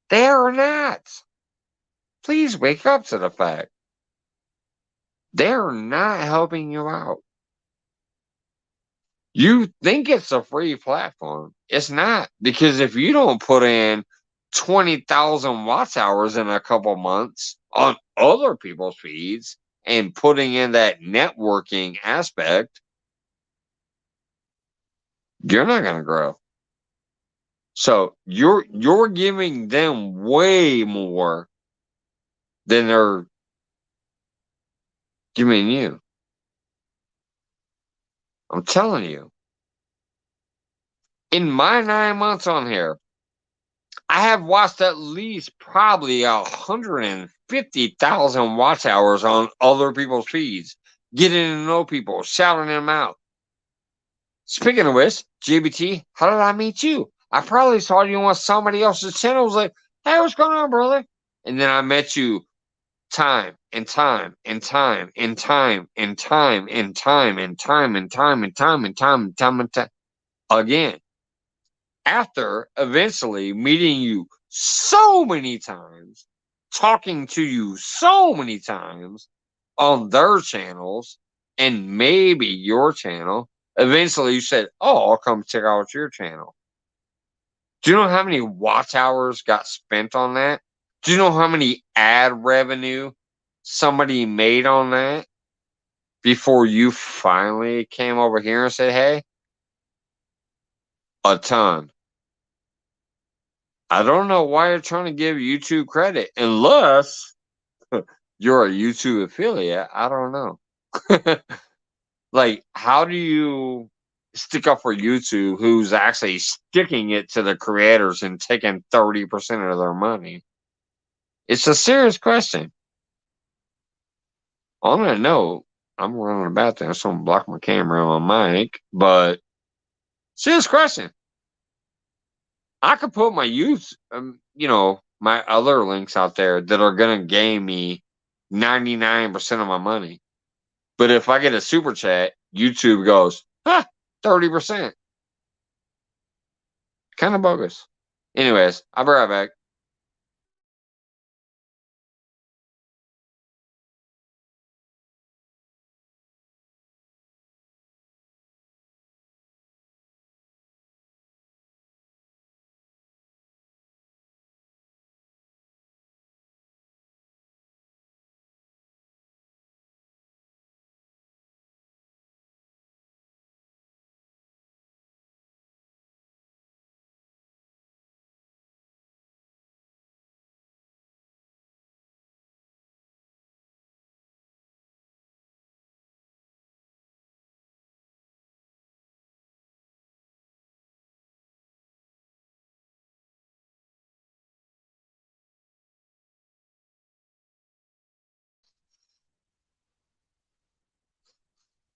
They're not. Please wake up to the fact. They're not helping you out. You think it's a free platform. It's not. Because if you don't put in 20,000 watch hours in a couple months on other people's feeds and putting in that networking aspect, you're not going to grow. So you're giving them way more than they're giving you. I'm telling you. In my 9 months on here, I have watched at least probably 150,000 watch hours on other people's feeds, getting to know people, shouting them out. Speaking of which, GBT, how did I meet you? I probably saw you on somebody else's channel. I was like, hey, what's going on, brother? And then I met you time and time and time and time and time and time and time and time and time and time and time and time again. After eventually meeting you so many times, talking to you so many times on their channels and maybe your channel, eventually you said, oh, I'll come check out your channel. Do you know how many watch hours got spent on that? Do you know how many ad revenue somebody made on that before you finally came over here and said, hey? A ton. I don't know why you're trying to give YouTube credit unless you're a YouTube affiliate. I don't know. Like, how do you stick up for YouTube who's actually sticking it to the creators and taking 30% of their money? It's a serious question. On that note, I'm running a bathroom, so I'm gonna block my camera on my mic, but serious question. I could put my my other links out there that are gonna gain me 99% of my money. But if I get a super chat, YouTube goes, 30%. Kind of bogus. Anyways, I'll be right back.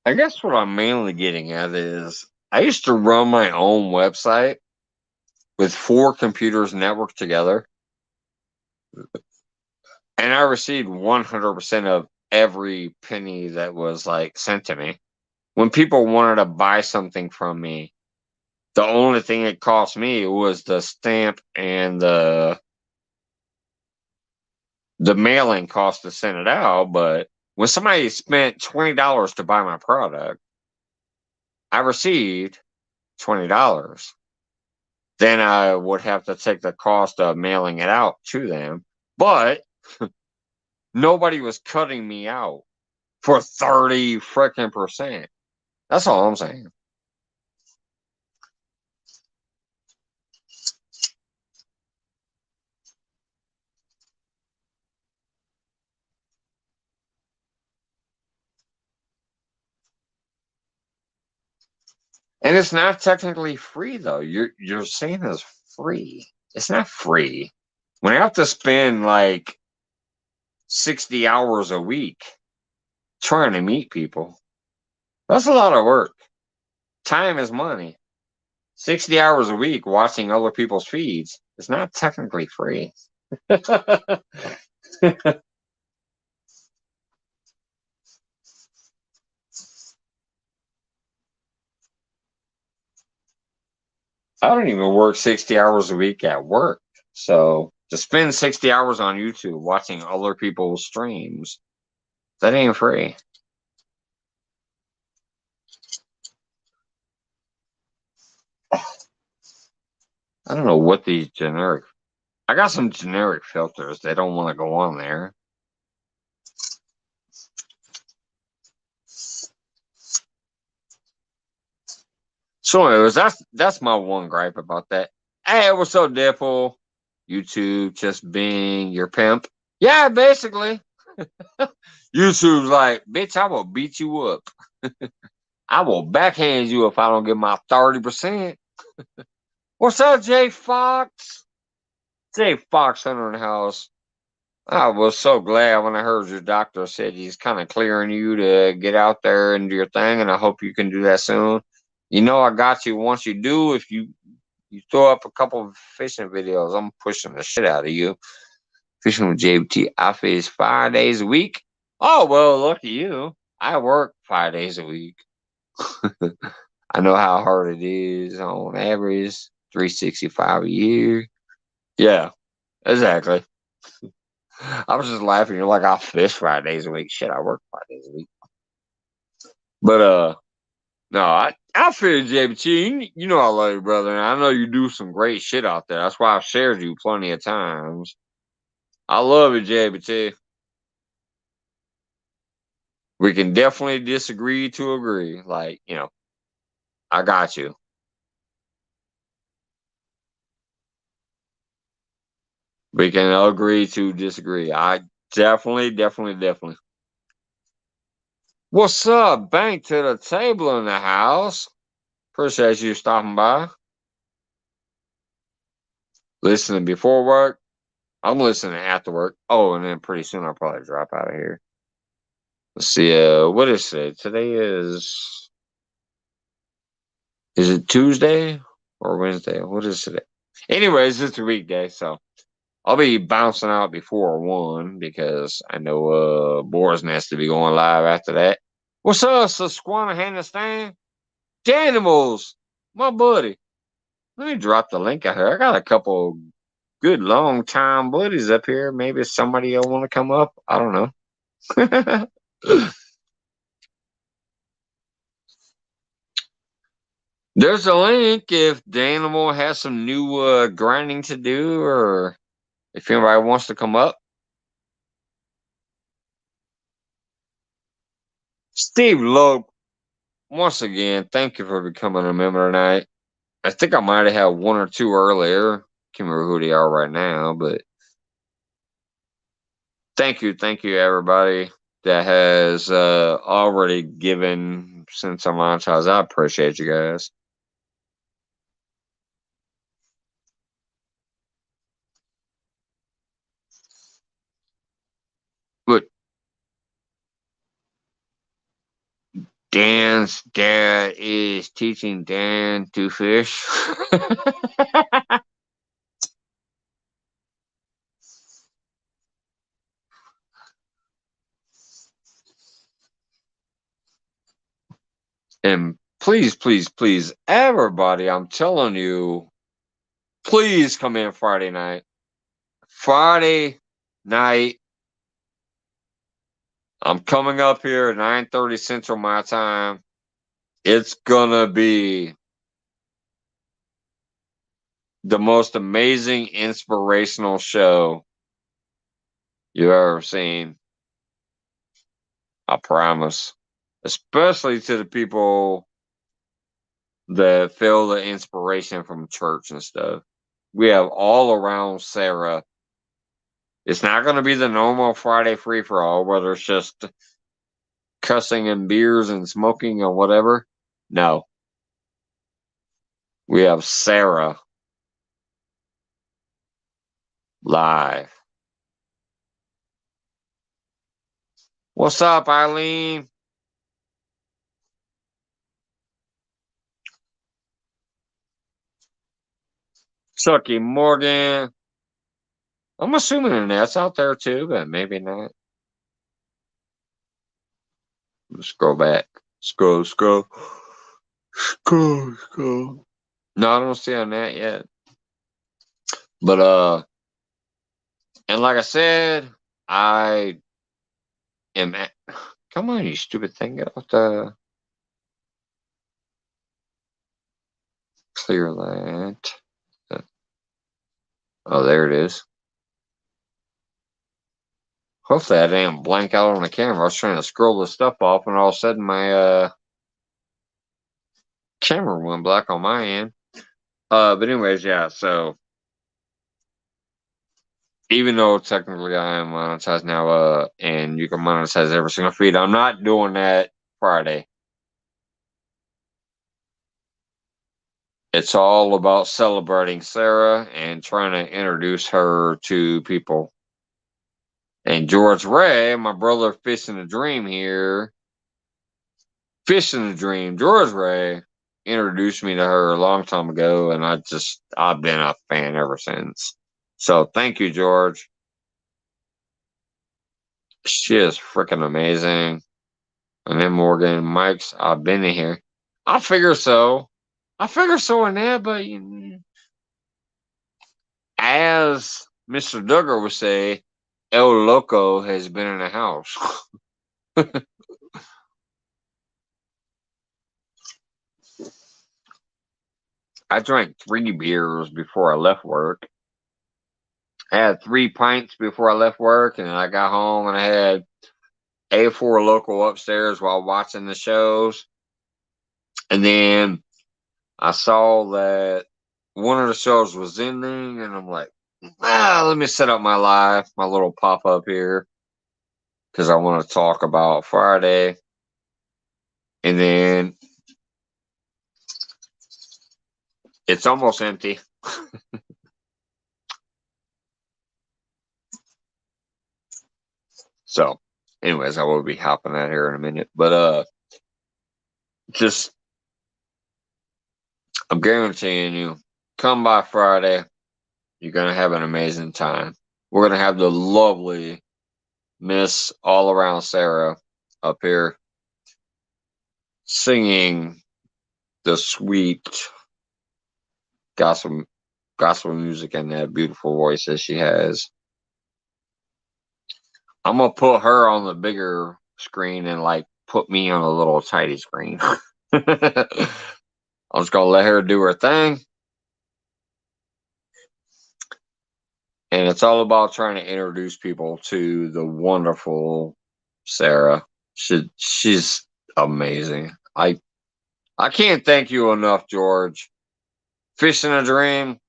I guess what I'm mainly getting at is I used to run my own website with 4 computers networked together, and I received 100% of every penny that was like sent to me. When people wanted to buy something from me, the only thing it cost me was the stamp and the mailing cost to send it out, but When somebody spent $20 to buy my product, I received $20. Then I would have to take the cost of mailing it out to them. But nobody was cutting me out for 30 freaking percent. That's all I'm saying. And it's not technically free though. You're saying it's free. It's not free. When I have to spend like 60 hours a week trying to meet people, that's a lot of work. Time is money. 60 hours a week watching other people's feeds is not technically free. I don't even work 60 hours a week at work. So to spend 60 hours on YouTube watching other people's streams, that ain't free. I don't know what these generic. I got some generic filters. They don't want to go on there. So, anyways, that's my one gripe about that. Hey, what's up, Deadpool? YouTube just being your pimp. Yeah, basically. YouTube's like, bitch, I will beat you up. I will backhand you if I don't get my 30%. What's up, Jay Fox? Jay Fox under the house. I was so glad when I heard your doctor said he's kind of clearing you to get out there and do your thing, and I hope you can do that soon. You know, I got you. Once you do, if you throw up a couple of fishing videos, I'm pushing the shit out of you. Fishing with JBT, I fish 5 days a week. Oh, well, lucky you. I work 5 days a week. I know how hard it is on average, 365 a year. Yeah, exactly. I was just laughing. You're like, I fish 5 days a week. Shit, I work 5 days a week. But no, I feel JBT. You know I love you, brother. And I know you do some great shit out there. That's why I've shared you plenty of times. I love you, JBT. We can definitely disagree to agree. Like, I got you. We can agree to disagree. I definitely. What's up? Bank to the table in the house. Appreciate you stopping by. Listening before work. I'm listening after work. Oh, and then pretty soon I'll probably drop out of here. Let's see. What is it? Today is it Tuesday or Wednesday? What is today? Anyways, it's a weekday, so I'll be bouncing out before 1 because I know Boris has to be going live after that. What's up, Susquehanna? Danimals, my buddy. Let me drop the link out here. I got a couple good long time buddies up here. Maybe somebody will want to come up. I don't know. There's a link if Danimal has some new grinding to do, or if anybody wants to come up. Steve Loeb, once again, thank you for becoming a member tonight. I think I might have had 1 or 2 earlier. Can't remember who they are right now, but thank you, everybody that has already given since I'm monetized. I appreciate you guys. But Dan's dad is teaching Dan to fish. And please, everybody, I'm telling you, please come in Friday night. Friday night, I'm coming up here at 9:30 Central my time. It's gonna be the most amazing, inspirational show you've ever seen. I promise. Especially to the people that feel the inspiration from church and stuff. We have all around Sarah. It's not going to be the normal Friday free for all, whether it's just cussing and beers and smoking or whatever. No, we have Sarah live. What's up, Eileen? Chucky Morgan. I'm assuming that's out there too, but maybe not. Let's scroll back. Scroll. No, I don't see on that yet. But and like I said, I am at, come on, you stupid thing. Get off the clear that. Oh, there it is. Hopefully I didn't blank out on the camera. I was trying to scroll the stuff off and all of a sudden my camera went black on my end. But anyways, yeah, so even though technically I am monetized now, and you can monetize every single feed, I'm not doing that Friday. It's all about celebrating Sarah and trying to introduce her to people. And George Ray, my brother Fish in the Dream here, Fish in the Dream, George Ray introduced me to her a long time ago, and I've been a fan ever since. So thank you, George. She is freaking amazing. And then Morgan, Mike's, I've been in here. I figure so. I figure so in there, but as Mr. Duggar would say, El Loco has been in the house. I drank 3 beers before I left work. I had 3 pints before I left work, and I got home and I had A4 Local upstairs while watching the shows. And then I saw that one of the shows was ending, and I'm like, let me set up my live, my little pop up here, because I want to talk about Friday. And then it's almost empty. So, anyways, I will be hopping out here in a minute. But just I'm guaranteeing you, come by Friday, you're gonna have an amazing time. We're gonna have the lovely Miss All Around Sarah up here singing the sweet gospel music and that beautiful voice that she has. I'm gonna put her on the bigger screen and like put me on a little tiny screen. I'm just gonna let her do her thing. And it's all about trying to introduce people to the wonderful Sarah. She's amazing. I can't thank you enough, George. Fish in a Dream.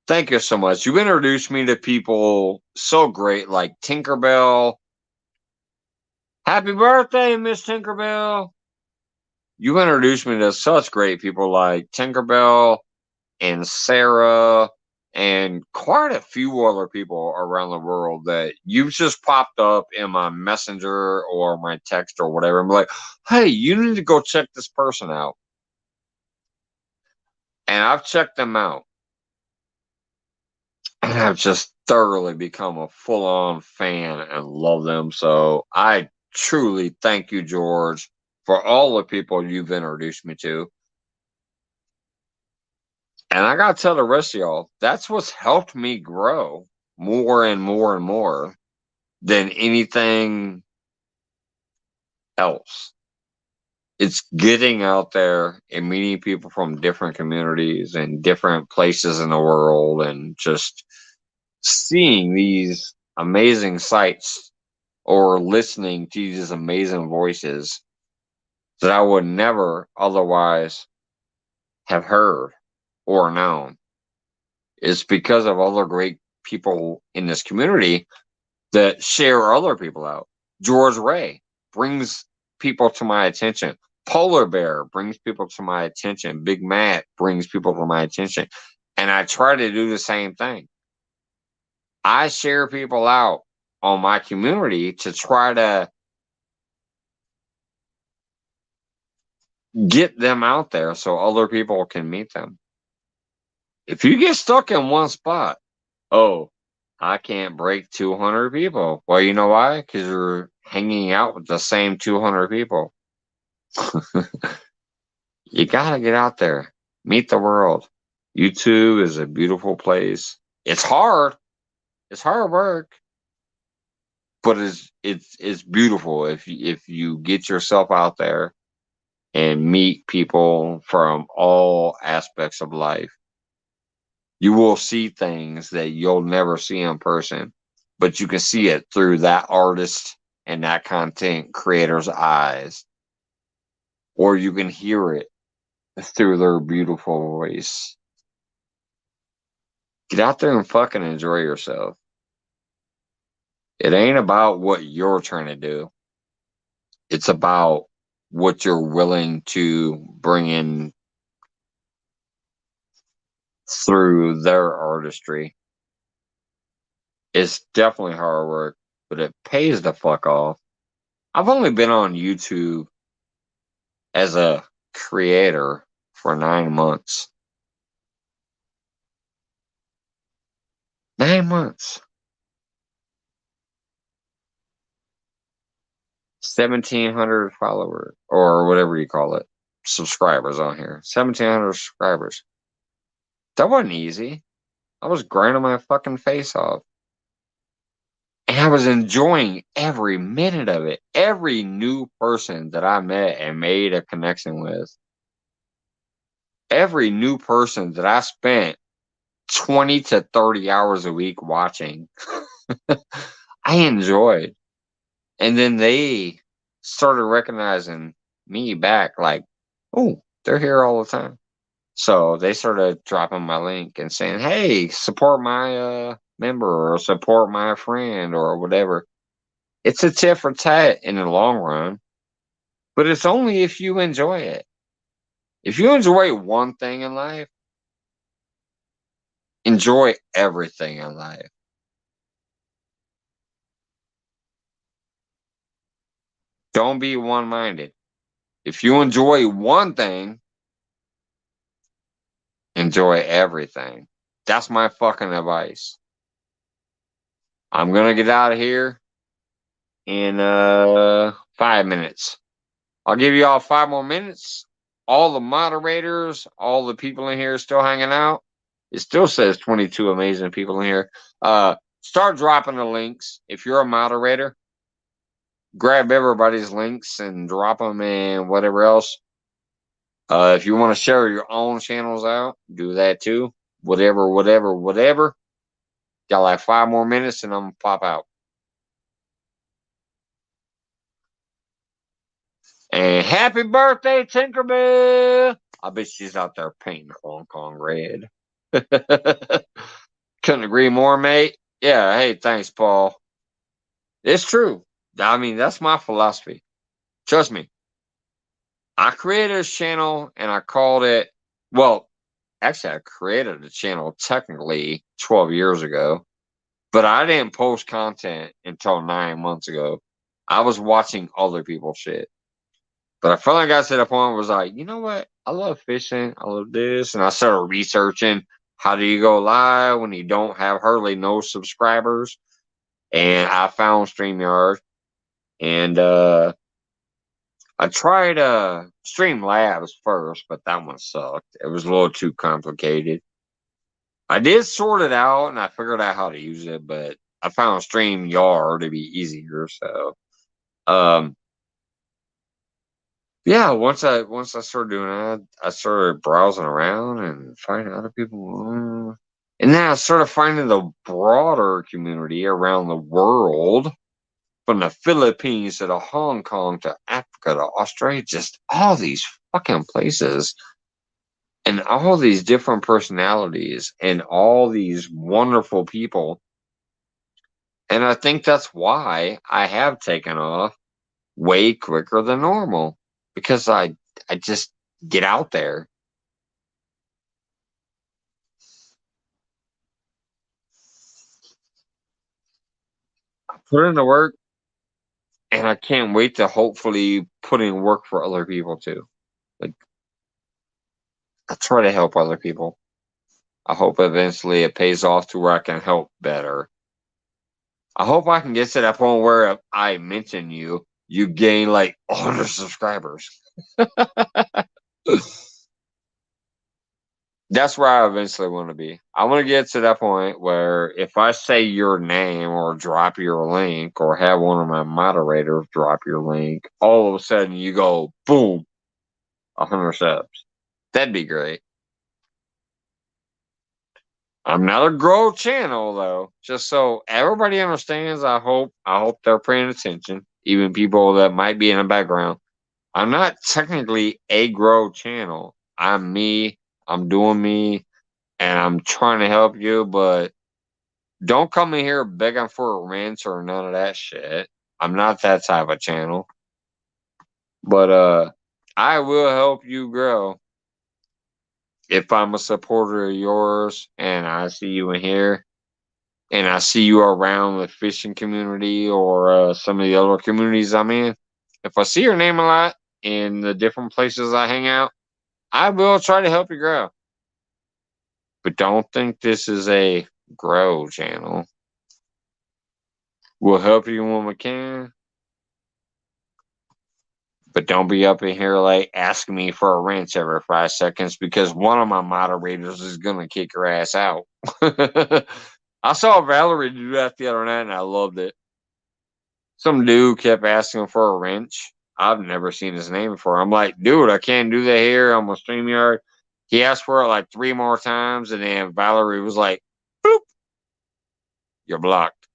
Thank you so much. You introduced me to people so great, like Tinkerbell. Happy birthday, Miss Tinkerbell. You introduced me to such great people like Tinkerbell and Sarah and quite a few other people around the world that you've just popped up in my messenger or my text or whatever. I'm like, hey, you need to go check this person out. And I've checked them out. And I've just thoroughly become a full on fan and love them. So I truly thank you, George, for all the people you've introduced me to. And I got to tell the rest of y'all, that's what's helped me grow more and more and more. than anything else. It's getting out there and meeting people from different communities and different places in the world and just seeing these amazing sights or listening to these amazing voices that I would never otherwise have heard or known. It's because of other great people in this community that share other people out. George Ray brings people to my attention. Polar Bear brings people to my attention. Big Matt brings people to my attention. And I try to do the same thing. I share people out on my community to try to get them out there so other people can meet them. If you get stuck in one spot, oh, I can't break 200 people. Well, you know why? Because you're hanging out with the same 200 people. You gotta get out there, meet the world. YouTube is a beautiful place. It's hard. It's hard work, but it's beautiful if you get yourself out there and meet people from all aspects of life. You will see things that you'll never see in person, but you can see it through that artist and that content creator's eyes, or you can hear it through their beautiful voice. Get out there and fucking enjoy yourself. It ain't about what you're trying to do. It's about what you're willing to bring in through their artistry. It's definitely hard work, but it pays the fuck off. I've only been on YouTube as a creator for 9 months. 9 months. 1,700 followers, or whatever you call it, subscribers on here. 1,700 subscribers. That wasn't easy. I was grinding my fucking face off. And I was enjoying every minute of it. Every new person that I met and made a connection with. Every new person that I spent 20 to 30 hours a week watching. I enjoyed. And then they started recognizing me back like, oh, they're here all the time. So they started dropping my link and saying, hey, support my member or support my friend or whatever. It's a tit for tat in the long run, but it's only if you enjoy it. If you enjoy one thing in life, enjoy everything in life. Don't be one-minded. If you enjoy one thing, enjoy everything. That's my fucking advice. I'm gonna get out of here in 5 minutes. I'll give you all 5 more minutes. All the moderators, all the people in here still hanging out. It still says 22 amazing people in here. Start dropping the links. If you're a moderator, grab everybody's links and drop them in whatever else. If you want to share your own channels out, do that too. Whatever. Got like 5 more minutes and I'm gonna pop out. And happy birthday, Tinkerbell! I bet she's out there painting Hong Kong red. Couldn't agree more, mate. Yeah, hey, thanks, Paul. It's true. I mean, that's my philosophy. Trust me. I created a channel and I called it, well, actually, I created a channel technically 12 years ago, but I didn't post content until 9 months ago. I was watching other people's shit. But I finally got to the point where I was like, you know what? I love fishing. I love this. And I started researching how do you go live when you don't have hardly no subscribers. And I found StreamYard. And I tried Streamlabs first, but that one sucked. It was a little too complicated. I did sort it out and I figured out how to use it, but I found StreamYard to be easier. So, um, yeah. Once I started doing that, I started browsing around and finding other people. And then I started finding the broader community around the world, from the Philippines to Hong Kong to Africa to Australia, just all these fucking places and all these different personalities and all these wonderful people. And I think that's why I have taken off way quicker than normal, because I just get out there. I put in the work, and I can't wait to hopefully put in work for other people too. Like, I try to help other people. I hope eventually it pays off to where I can help better. I hope I can get to that point where if I mention you, you gain like 100 subscribers. That's where I eventually want to be. I want to get to that point where if I say your name or drop your link or have one of my moderators drop your link, all of a sudden you go boom, 100 subs. That'd be great. I'm not a grow channel though. Just so everybody understands, I hope they're paying attention, even people that might be in the background. I'm not technically a grow channel. I'm me. I'm doing me, and I'm trying to help you, but don't come in here begging for a rinse or none of that shit. I'm not that type of channel. But I will help you grow if I'm a supporter of yours and I see you in here and I see you around the fishing community or some of the other communities I'm in. If I see your name a lot in the different places I hang out, I will try to help you grow. But don't think this is a grow channel. We'll help you when we can, but don't be up in here like asking me for a wrench every 5 seconds, because one of my moderators is gonna kick your ass out. I saw Valerie do that the other night and I loved it. Some dude kept asking for a wrench. I've never seen his name before. I'm like, dude, I can't do that here. I'm a StreamYard. He asked for it like 3 more times, and then Valerie was like, boop, you're blocked.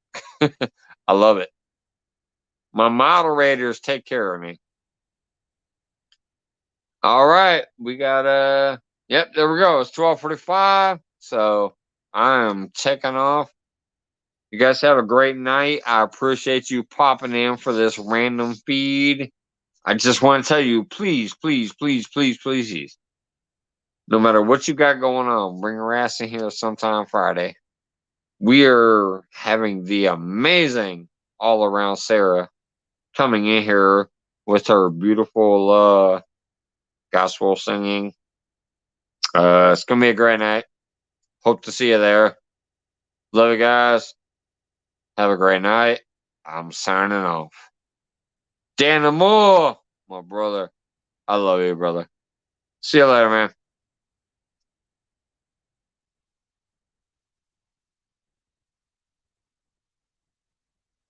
I love it. My moderators take care of me. All right, we got yep, there we go. It's 12:45. So I am checking off. You guys have a great night. I appreciate you popping in for this random feed. I just want to tell you, please, please, please, please, please, no matter what you got going on, bring your ass in here sometime Friday. We are having the amazing all around Sarah coming in here with her beautiful gospel singing. It's gonna be a great night. Hope to see you there. Love you guys. Have a great night. I'm signing off. Dan Moore, my brother. I love you, brother. See you later, man.